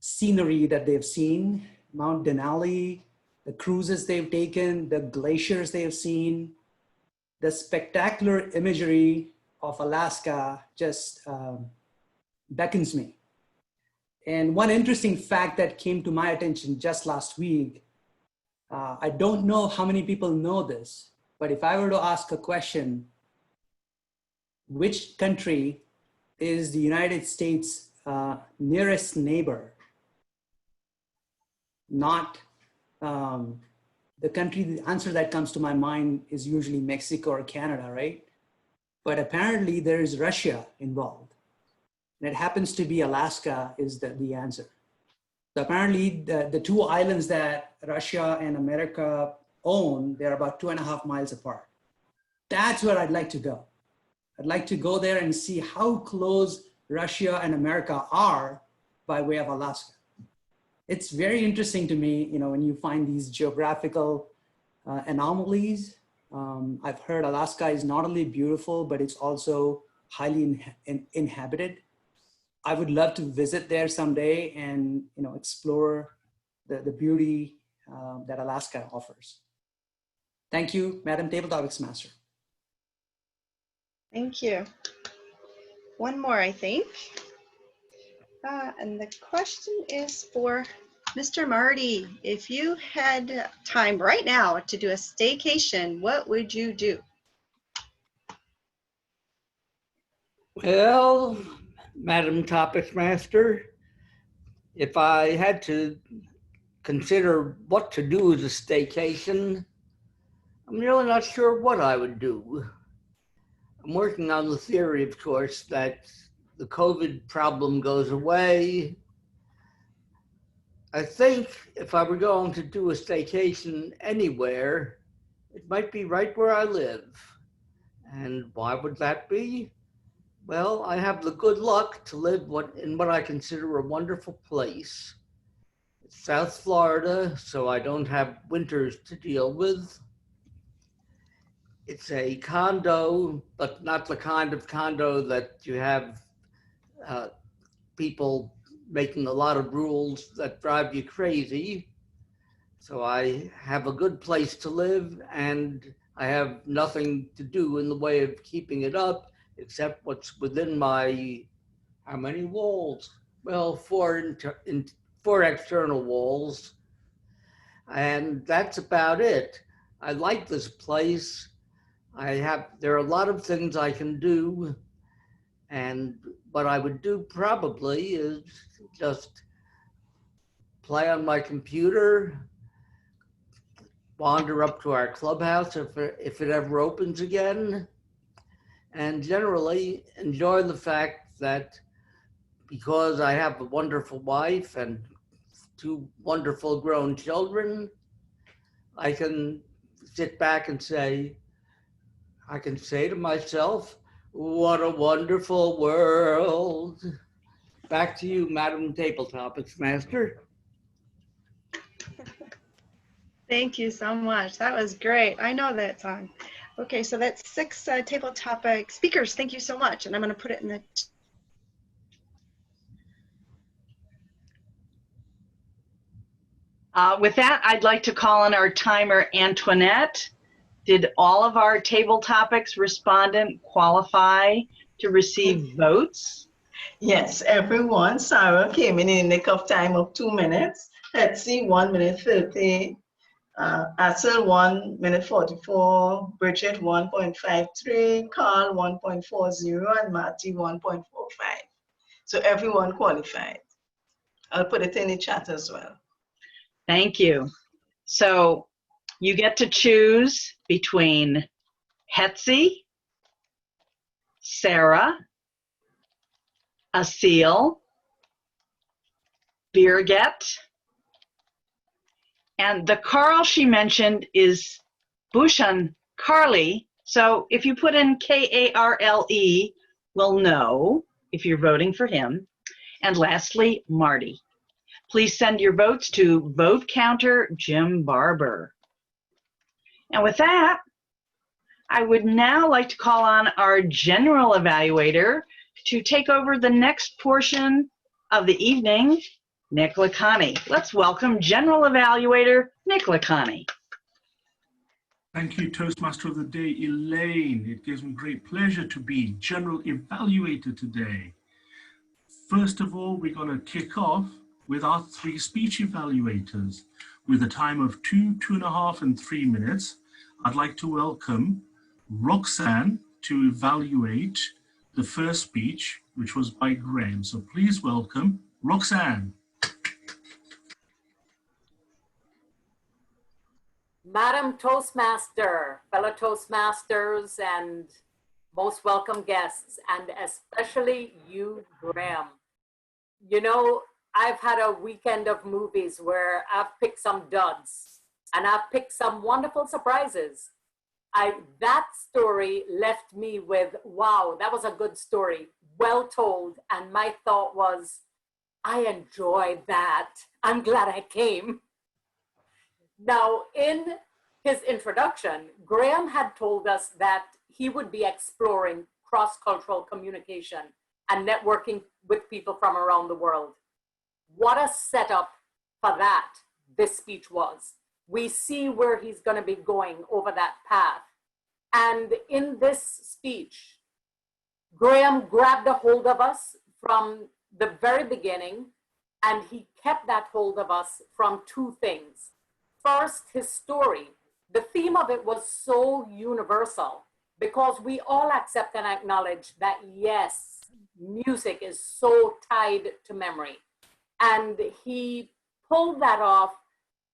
scenery that they've seen, Mount Denali, the cruises they've taken, the glaciers they've seen, the spectacular imagery of Alaska just beckons me. And one interesting fact that came to my attention just last week, I don't know how many people know this, but if I were to ask a question, which country is the United States' nearest neighbor? Not the country, the answer that comes to my mind is usually Mexico or Canada, right? But apparently there is Russia involved. And it happens to be Alaska is the answer. So apparently the 2 islands that Russia and America own, they're about 2.5 miles apart. That's where I'd like to go. I'd like to go there and see how close Russia and America are by way of Alaska. It's very interesting to me, you know, when you find these geographical anomalies. I've heard Alaska is not only beautiful, but it's also highly inhabited. I would love to visit there someday and, you know, explore the beauty that Alaska offers. Thank you, Madam Table Topics Master. Thank you. One more, I think. And the question is for Mr. Marty. If you had time right now to do a staycation, what would you do? Well, Madam Topics Master, if I had to consider what to do as a staycation, I'm really not sure what I would do. I'm working on the theory, of course, that the COVID problem goes away. I think if I were going to do a staycation anywhere, it might be right where I live. And why would that be? Well, I have the good luck to live in what I consider a wonderful place. It's South Florida, so I don't have winters to deal with. It's a condo, but not the kind of condo that you have people making a lot of rules that drive you crazy. So I have a good place to live, and I have nothing to do in the way of keeping it up except what's within my, how many walls? well, four external walls, and that's about it. I like this place. There are a lot of things I can do, and what I would do probably is just play on my computer, wander up to our clubhouse if it ever opens again, and generally enjoy the fact that because I have a wonderful wife and two wonderful grown children, I can sit back and I can say to myself, what a wonderful world. Back to you, Madam Table Topics Master. Thank you so much. That was great. I know that song. Okay, so that's 6 table topic speakers. Thank you so much. And I'm going to put it in the With that, I'd like to call on our timer, Antoinette. Did all of our table topics respondent qualify to receive votes? Yes, everyone. Sarah came in the nick of time of 2 minutes. Etsy, 1 minute 30. Axel, 1 minute 44. Bridget, 1.53. Carl, 1.40. And Marty, 1.45. So everyone qualified. I'll put it in the chat as well. Thank you. So you get to choose between Hetzi, Sarah, Asil, Birgit, and the Carl she mentioned is Bhushan Carly. So if you put in K-A-R-L-E, we'll know if you're voting for him. And lastly, Marty. Please send your votes to Vote Counter Jim Barber. And with that, I would now like to call on our general evaluator to take over the next portion of the evening, Nick Lacani. Let's welcome General Evaluator Nick Lacani. Thank you, Toastmaster of the Day, Elaine. It gives me great pleasure to be General Evaluator today. First of all, we're going to kick off with our 3 speech evaluators. With a time of 2, 2.5, and 3 minutes, I'd like to welcome Roxanne to evaluate the first speech, which was by Graham. So please welcome Roxanne. Madam Toastmaster, fellow Toastmasters, and most welcome guests, and especially you, Graham. You know, I've had a weekend of movies where I've picked some duds and I've picked some wonderful surprises. That story left me with, wow, that was a good story, well told. And my thought was, I enjoyed that. I'm glad I came. Now, in his introduction, Graham had told us that he would be exploring cross-cultural communication and networking with people from around the world. What a setup for that this speech was. We see where he's going to be going over that path. And in this speech, Graham grabbed a hold of us from the very beginning, and he kept that hold of us from 2 things. First, his story. The theme of it was so universal because we all accept and acknowledge that, yes, music is so tied to memory. And he pulled that off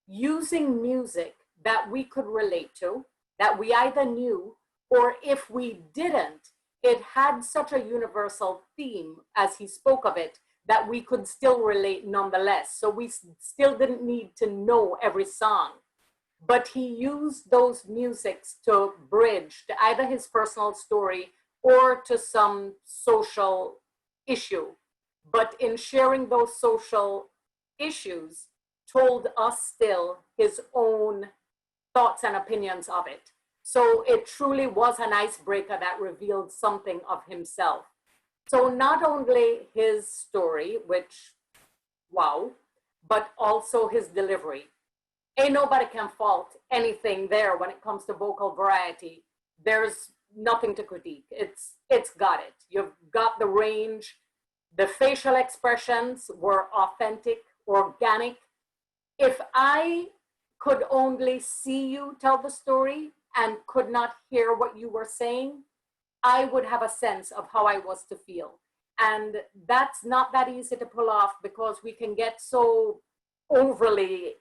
using music that we could relate to, that we either knew, or if we didn't, it had such a universal theme as he spoke of it that we could still relate nonetheless. So we still didn't need to know every song. But he used those musics to bridge to either his personal story or to some social issue. But in sharing those social issues, told us still his own thoughts and opinions of it. So it truly was an icebreaker that revealed something of himself. So not only his story, which, wow, but also his delivery. Ain't nobody can fault anything there when it comes to vocal variety. There's nothing to critique. It's got it. You've got the range. The facial expressions were authentic, organic. If I could only see you tell the story and could not hear what you were saying, I would have a sense of how I was to feel. And that's not that easy to pull off because we can get so overly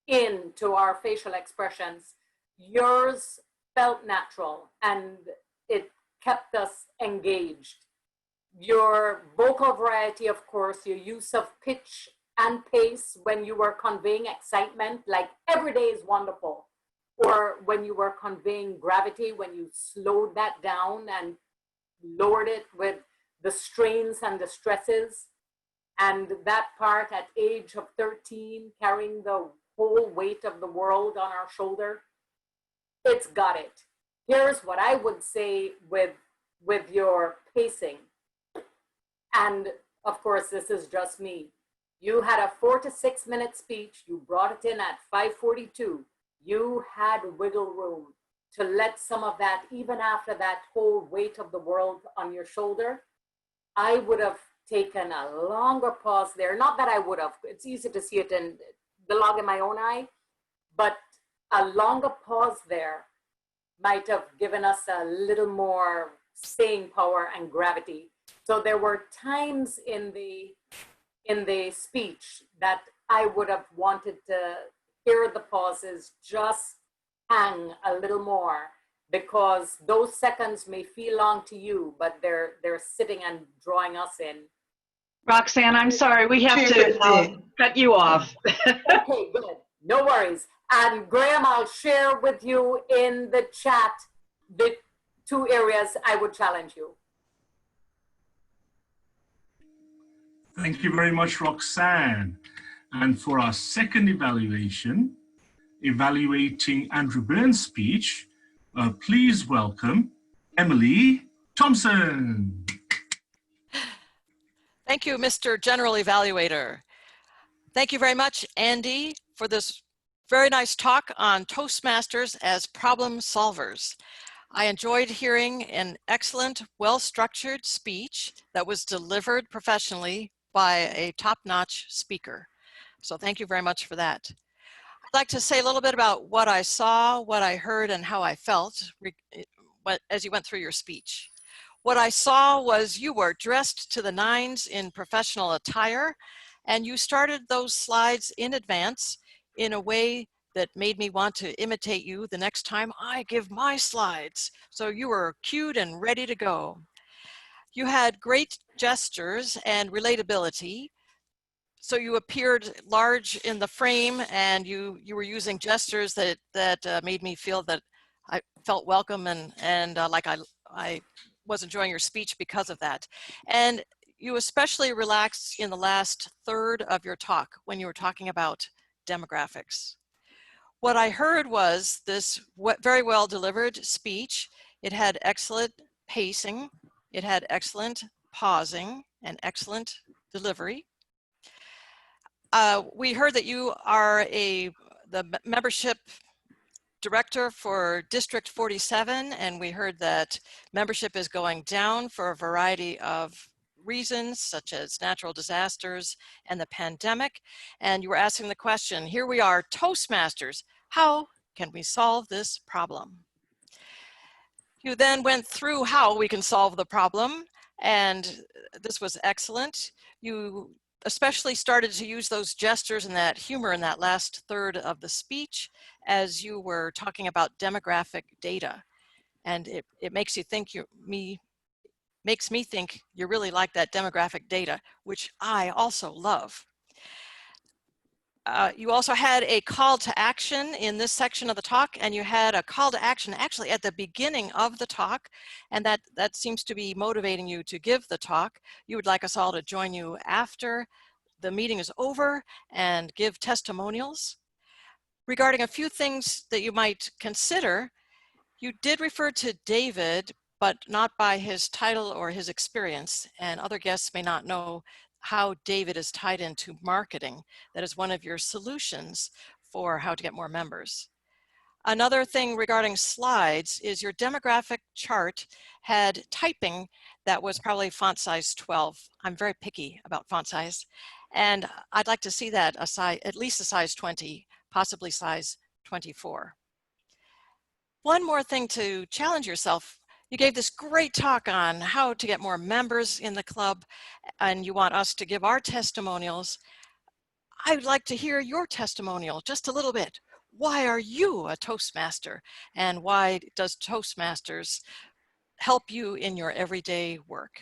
into our facial expressions. Yours felt natural and it kept us engaged. Your vocal variety, of course, your use of pitch and pace when you were conveying excitement, like every day is wonderful, or when you were conveying gravity, when you slowed that down and lowered it with the strains and the stresses. And that part at age of 13, carrying the whole weight of the world on our shoulder, it's got it. Here's what I would say with your pacing. And of course, this is just me. You had a 4 to 6 minute speech. You brought it in at 5:42. You had wiggle room to let some of that, even after that whole weight of the world on your shoulder. I would have taken a longer pause there. Not that I would have, it's easy to see it in the log in my own eye, but a longer pause there might have given us a little more staying power and gravity. So there were times in the speech that I would have wanted to hear the pauses just hang a little more, because those seconds may feel long to you, but they're sitting and drawing us in. Roxanne, I'm sorry, we have to cut you off. Okay, good. No worries. And Graham, I'll share with you in the chat the 2 areas I would challenge you. Thank you very much, Roxanne. And for our second evaluation, evaluating Andrew Byrne's speech, please welcome Emily Thompson. Thank you, Mr. General Evaluator. Thank you very much, Andy, for this very nice talk on Toastmasters as problem solvers. I enjoyed hearing an excellent, well-structured speech that was delivered professionally by a top-notch speaker. So thank you very much for that. I'd like to say a little bit about what I saw, what I heard, and how I felt as you went through your speech. What I saw was you were dressed to the nines in professional attire, and you started those slides in advance in a way that made me want to imitate you the next time I give my slides. So you were cued and ready to go. You had great gestures and relatability. So you appeared large in the frame, and you were using gestures that made me feel that I felt welcome and like I was enjoying your speech because of that. And you especially relaxed in the last third of your talk when you were talking about demographics. What I heard was this very well delivered speech. It had excellent pacing, it had excellent pausing, and excellent delivery. We heard that you are the membership director for District 47, and we heard that membership is going down for a variety of reasons, such as natural disasters and the pandemic. And you were asking the question, here we are, Toastmasters, how can we solve this problem? You then went through how we can solve the problem, and this was excellent. You especially started to use those gestures and that humor in that last third of the speech as you were talking about demographic data. And it makes you think makes me think you really like that demographic data, which I also love. You also had a call to action in this section of the talk, and you had a call to action actually at the beginning of the talk, and that seems to be motivating you to give the talk. You would like us all to join you after the meeting is over and give testimonials. Regarding a few things that you might consider, you did refer to David, but not by his title or his experience, and other guests may not know how David is tied into marketing. That is one of your solutions for how to get more members. Another thing regarding slides is your demographic chart had typing that was probably font size 12. I'm very picky about font size, and I'd like to see that at least a size 20, possibly size 24. One more thing to challenge yourself. You gave this great talk on how to get more members in the club, and you want us to give our testimonials. I would like to hear your testimonial just a little bit. Why are you a Toastmaster? And why does Toastmasters help you in your everyday work?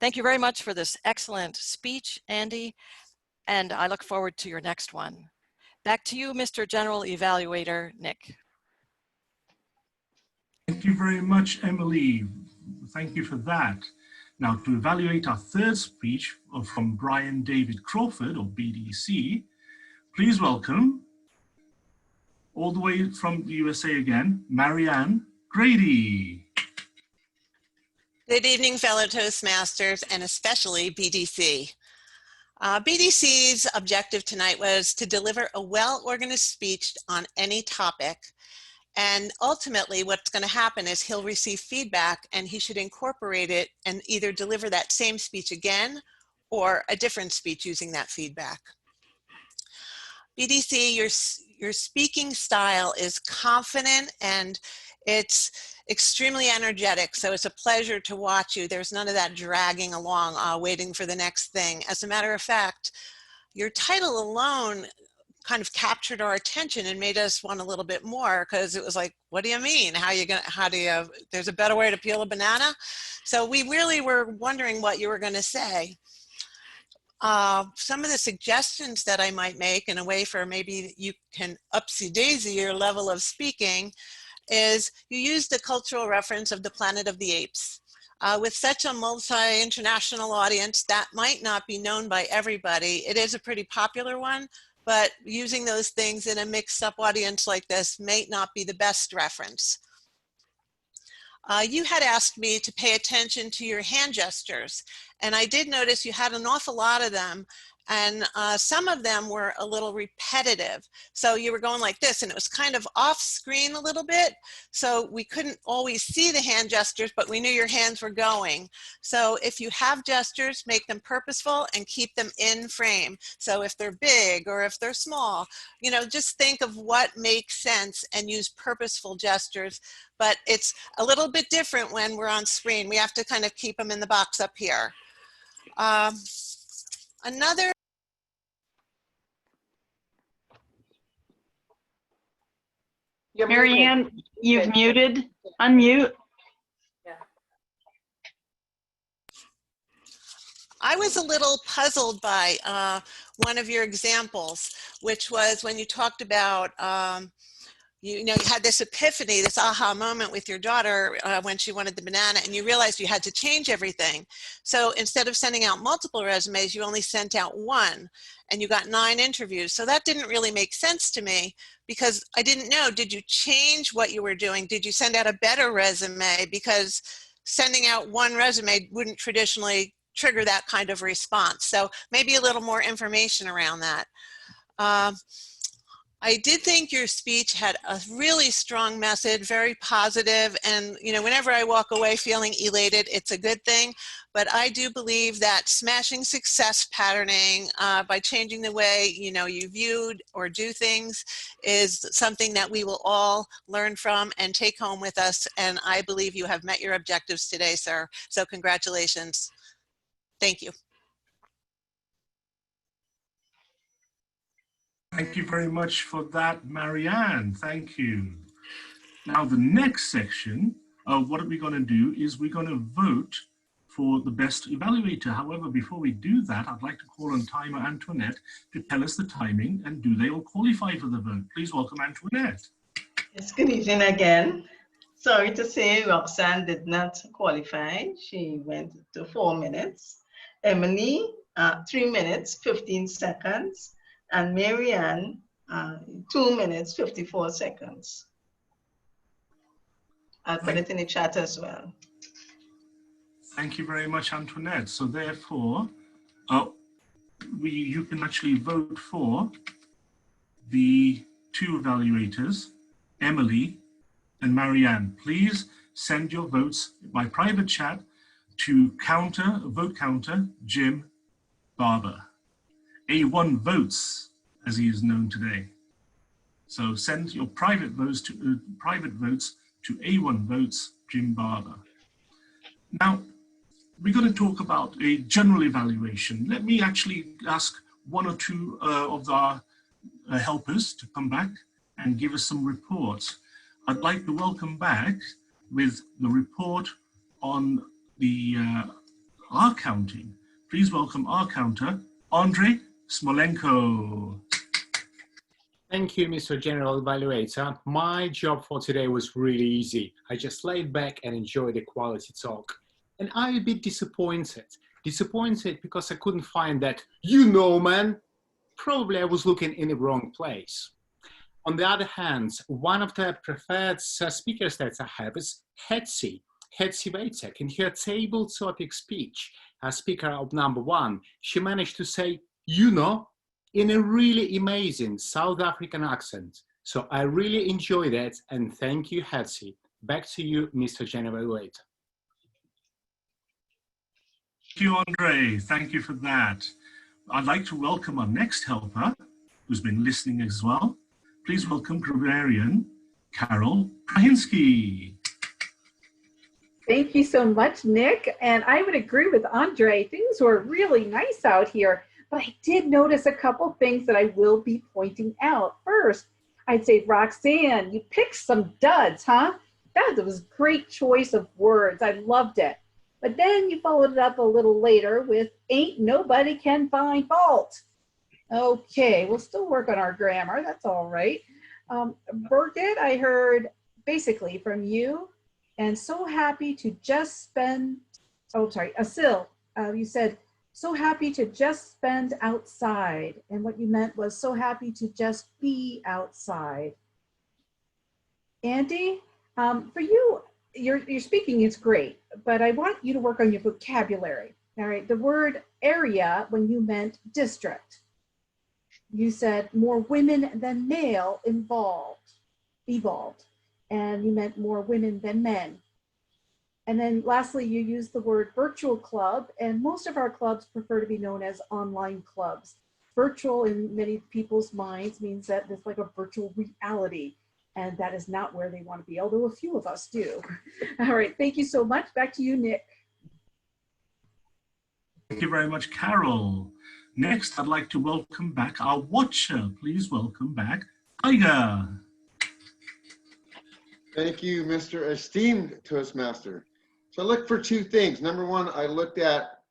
Thank you very much for this excellent speech, Andy, and I look forward to your next one. Back to you, Mr. General Evaluator, Nick. Thank you very much, Emily. Thank you for that. Now, to evaluate our third speech from Brian David Crawford, or BDC, please welcome, all the way from the USA again, Marianne Grady. Good evening, fellow Toastmasters, and especially BDC. BDC's objective tonight was to deliver a well-organized speech on any topic. And ultimately, what's going to happen is he'll receive feedback and he should incorporate it and either deliver that same speech again or a different speech using that feedback. BDC, your speaking style is confident and it's extremely energetic. So it's a pleasure to watch you. There's none of that dragging along, waiting for the next thing. As a matter of fact, your title alone kind of captured our attention and made us want a little bit more, because it was like, what do you mean? There's a better way to peel a banana? So we really were wondering what you were going to say. Some of the suggestions that I might make in a way for maybe you can upsy-daisy your level of speaking is you use the cultural reference of the Planet of the Apes. With such a multi-international audience, that might not be known by everybody. It is a pretty popular one, but using those things in a mixed-up audience like this may not be the best reference. You had asked me to pay attention to your hand gestures, and I did notice you had an awful lot of them, and some of them were a little repetitive. So you were going like this, and it was kind of off screen a little bit, so we couldn't always see the hand gestures, but we knew your hands were going. So if you have gestures, make them purposeful and keep them in frame. So if they're big or if they're small, you know, just think of what makes sense and use purposeful gestures. But it's a little bit different when we're on screen. We have to kind of keep them in the box up here. Another. Marianne, you've muted. Unmute. I was a little puzzled by one of your examples, which was when you talked about, you had this epiphany, this aha moment with your daughter when she wanted the banana, and you realized you had to change everything. So instead of sending out multiple resumes, you only sent out one, and you got 9 interviews. So that didn't really make sense to me, because I didn't know, did you change what you were doing? Did you send out a better resume? Because sending out one resume wouldn't traditionally trigger that kind of response. So maybe a little more information around that. I did think your speech had a really strong message, very positive, and whenever I walk away feeling elated, it's a good thing. But I do believe that smashing success patterning by changing the way you viewed or do things is something that we will all learn from and take home with us. And I believe you have met your objectives today, sir. So congratulations. Thank you. Thank you very much for that, Marianne. Thank you. Now, the next section of what are we going to do is we're going to vote for the best evaluator. However, before we do that, I'd like to call on Timer Antoinette to tell us the timing and do they all qualify for the vote. Please welcome Antoinette. Yes, good evening again. Sorry to say Roxanne did not qualify. She went to 4 minutes. Emily, 3 minutes, 15 seconds. And Marianne, 2 minutes, 54 seconds. I'll put it in the chat as well. Thank you very much, Antoinette. So therefore, you can actually vote for the 2 evaluators Emily, and Marianne. Please send your votes by private chat to vote counter Jim Barber. A1 Votes, as he is known today. So send your private votes to A1 Votes Jim Barber. Now, we're going to talk about a general evaluation. Let me actually ask one or two of our helpers to come back and give us some reports. I'd like to welcome back with the report on the R counting. Please welcome R counter, Andrei Smolenko. Thank you, Mr. General Evaluator. My job for today was really easy. I just laid back and enjoyed the quality talk. And I'm a bit disappointed. Disappointed because I couldn't find that, you know, man. Probably I was looking in the wrong place. On the other hand, one of the preferred speakers that I have is Hetzi Waitek. In her table topic speech, as speaker of number 1, she managed to say, you know, in a really amazing South African accent. So I really enjoyed that, and thank you, Hetzi. Back to you, Mr. General Evaluator. Thank you, Andre. Thank you for that. I'd like to welcome our next helper, who's been listening as well. Please welcome grammarian Carol Prahinsky. Thank you so much, Nick. And I would agree with Andre. Things were really nice out here, but I did notice a couple things that I will be pointing out. First, I'd say, Roxanne, you picked some duds, huh? That was a great choice of words. I loved it. But then you followed it up a little later with, ain't nobody can find fault. Okay, we'll still work on our grammar. That's all right. Birgit, I heard basically from you, and so happy to just spend, oh, sorry, Asil, you said, so happy to just spend outside. And what you meant was so happy to just be outside. Andy, for you, your speaking is great, but I want you to work on your vocabulary. All right, the word area, when you meant district, you said more women than male evolved, and you meant more women than men. And then lastly, you used the word virtual club, and most of our clubs prefer to be known as online clubs. Virtual in many people's minds means that it's like a virtual reality, and that is not where they want to be, although a few of us do. All right, thank you so much. Back to you, Nick. Thank you very much, Carol. Next, I'd like to welcome back our watcher. Please welcome back Tiger. Thank you, Mr. Esteemed Toastmaster. So I looked for two things. Number one, I looked at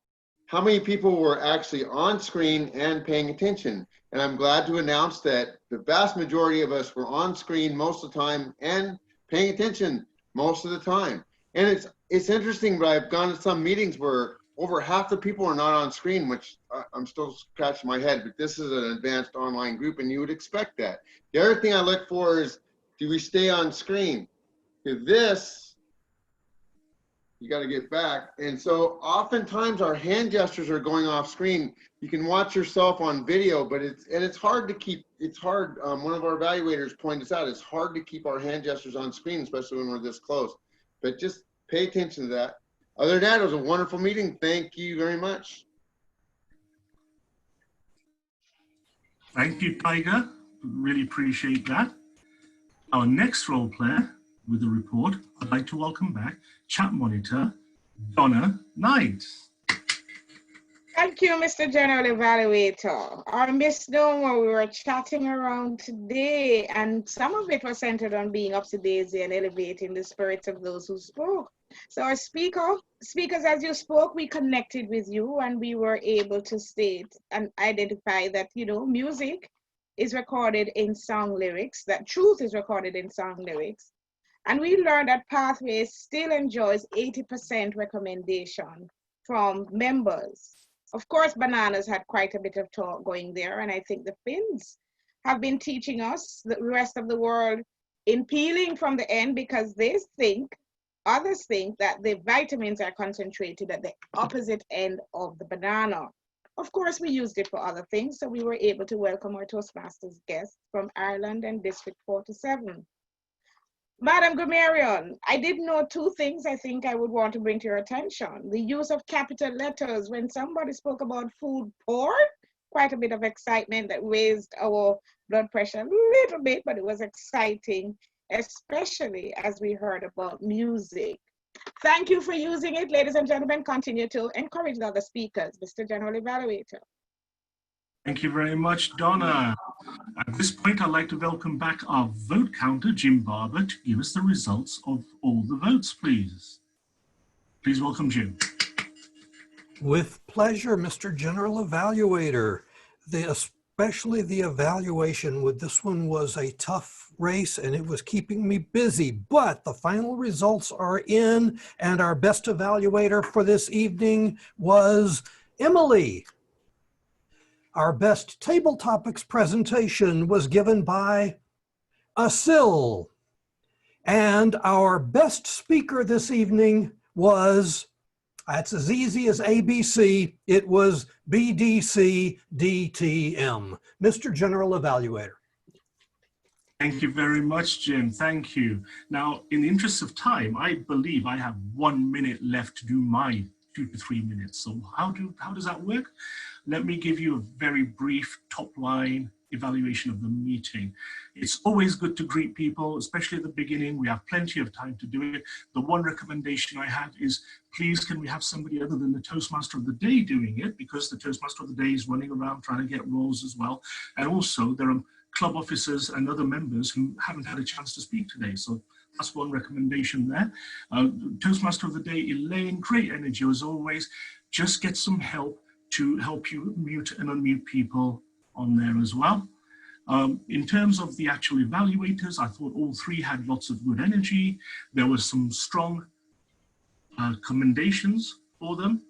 how many people were actually on screen and paying attention. And I'm glad to announce that the vast majority of us were on screen most of the time and paying attention most of the time. And it's interesting, but I've gone to some meetings where over half the people are not on screen, which I'm still scratching my head, but this is an advanced online group and you would expect that. The other thing I look for is, do we stay on screen? Because this, you got to get back. And so oftentimes our hand gestures are going off screen. You can watch yourself on video, but it's hard to keep, it's hard. One of our evaluators pointed this out. It's hard to keep our hand gestures on screen, especially when we're this close, but just pay attention to that. Other than that, it was a wonderful meeting. Thank you very much. Thank you, Tiger. Really appreciate that. Our next role player with the report, I'd like to welcome back chat monitor, Donna Knight. Thank you, Mr. General Evaluator. Our misnomer, we were chatting around today, and some of it was centered on being up to date and elevating the spirits of those who spoke. So our speakers, as you spoke, we connected with you, and we were able to state and identify that, you know, music is recorded in song lyrics, that truth is recorded in song lyrics. And we learned that Pathways still enjoys 80% recommendation from members. Of course, Bananas had quite a bit of talk going there, and I think the Finns have been teaching us, the rest of the world, in peeling from the end, because they think, others think that the vitamins are concentrated at the opposite end of the banana. Of course, we used it for other things, so we were able to welcome our Toastmasters guests from Ireland and District 47. Madam Gumarion, I did know two things I think I would want to bring to your attention. The use of capital letters when somebody spoke about food porn, quite a bit of excitement that raised our blood pressure a little bit, but it was exciting, especially as we heard about music. Thank you for using it, ladies and gentlemen. Continue to encourage the other speakers, Mr. General Evaluator. Thank you very much, Donna. At this point, I'd like to welcome back our vote counter, Jim Barber, to give us the results of all the votes, please. Please welcome Jim. With pleasure, Mr. General Evaluator. Especially the evaluation with this one was a tough race and it was keeping me busy, but the final results are in, and our best evaluator for this evening was Emily. Our best table topics presentation was given by Asil. And our best speaker this evening was, that's as easy as ABC, it was BDC DTM. Mr. General Evaluator. Thank you very much, Jim. Thank you. Now, in the interest of time, I believe I have 1 minute left to do my 2 to 3 minutes. So how does that work? Let me give you a very brief top line evaluation of the meeting. It's always good to greet people, especially at the beginning. We have plenty of time to do it. The one recommendation I have is, please, can we have somebody other than the Toastmaster of the Day doing it? Because the Toastmaster of the Day is running around trying to get roles as well. And also there are club officers and other members who haven't had a chance to speak today. So that's one recommendation there. Toastmaster of the Day, Elaine, great energy as always. Just get some help to help you mute and unmute people on there as well. In terms of the actual evaluators, I thought all three had lots of good energy. There was some strong commendations for them.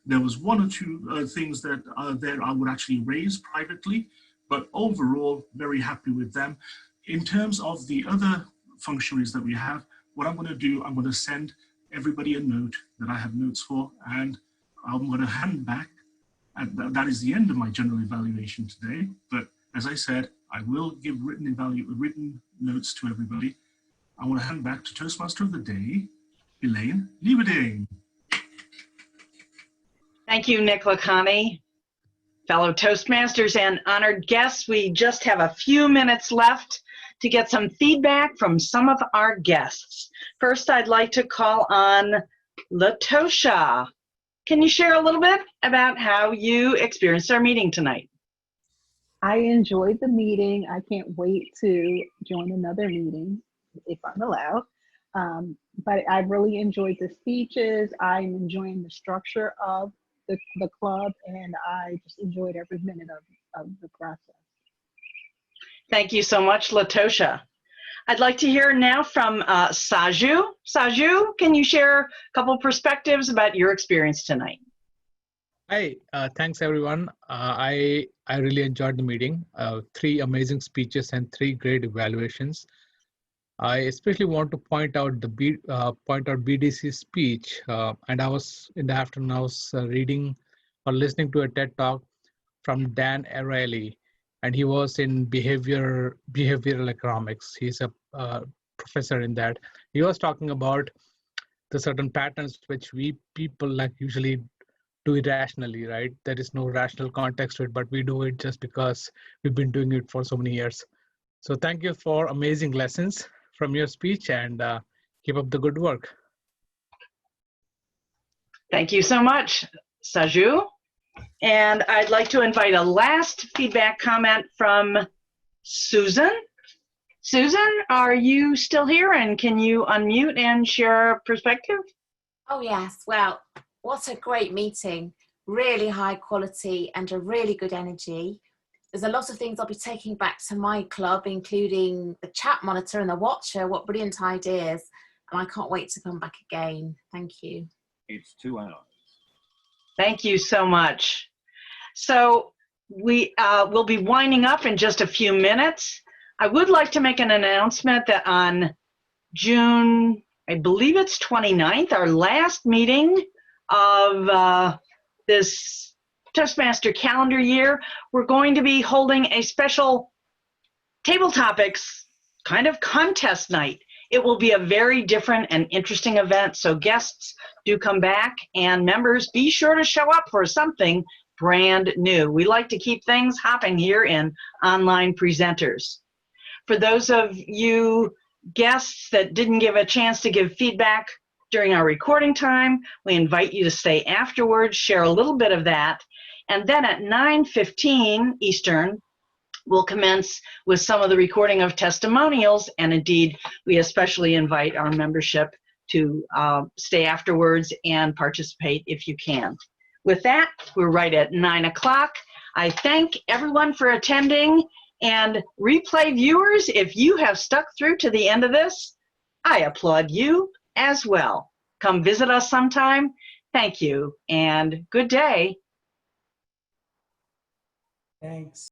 There was one or two things that I would actually raise privately, but overall, very happy with them. In terms of the other functionaries that we have, what I'm going to do, I'm going to send everybody a note that I have notes for, and I'm going to hand back. And that is the end of my general evaluation today. But as I said, I will give written notes to everybody. I want to hand back to Toastmaster of the Day, Elaine Lieberding. Thank you, Nick Lacani. Fellow Toastmasters and honored guests, we just have a few minutes left to get some feedback from some of our guests. First, I'd like to call on Latosha. Can you share a little bit about how you experienced our meeting tonight? I enjoyed the meeting. I can't wait to join another meeting if I'm allowed. But I really enjoyed the speeches. I'm enjoying the structure of the club, and I just enjoyed every minute of the process. Thank you so much, Latosha. I'd like to hear now from Saju. Saju, can you share a couple perspectives about your experience tonight? Hi, thanks everyone. I really enjoyed the meeting. 3 amazing speeches and 3 great evaluations. I especially want to point out BDC's speech. And I was in the afternoon, I was reading or listening to a TED talk from Dan Ariely, and he was in behavioral economics. He's a professor in that. He was talking about the certain patterns which we people like usually do irrationally, right? There is no rational context to it, but we do it just because we've been doing it for so many years. So thank you for amazing lessons from your speech, and keep up the good work. Thank you so much, Saju. And I'd like to invite a last feedback comment from Susan. Susan, are you still here, and can you unmute and share a perspective? Oh yes, well, what a great meeting. Really high quality and a really good energy. There's a lot of things I'll be taking back to my club, including the chat monitor and the watcher. What brilliant ideas. And I can't wait to come back again. Thank you. It's 2 hours. Thank you so much. So we will be winding up in just a few minutes. I would like to make an announcement that on June, I believe it's 29th, our last meeting of this Toastmaster calendar year, we're going to be holding a special table topics kind of contest night. It will be a very different and interesting event, so guests do come back, and members, be sure to show up for something brand new. We like to keep things hopping here in Online Presenters. For those of you guests that didn't give a chance to give feedback during our recording time, we invite you to stay afterwards, share a little bit of that, and then at 9:15 Eastern, we'll commence with some of the recording of testimonials, and indeed, we especially invite our membership to stay afterwards and participate if you can. With that, we're right at 9 o'clock. I thank everyone for attending, and replay viewers, if you have stuck through to the end of this, I applaud you as well. Come visit us sometime. Thank you, and good day. Thanks.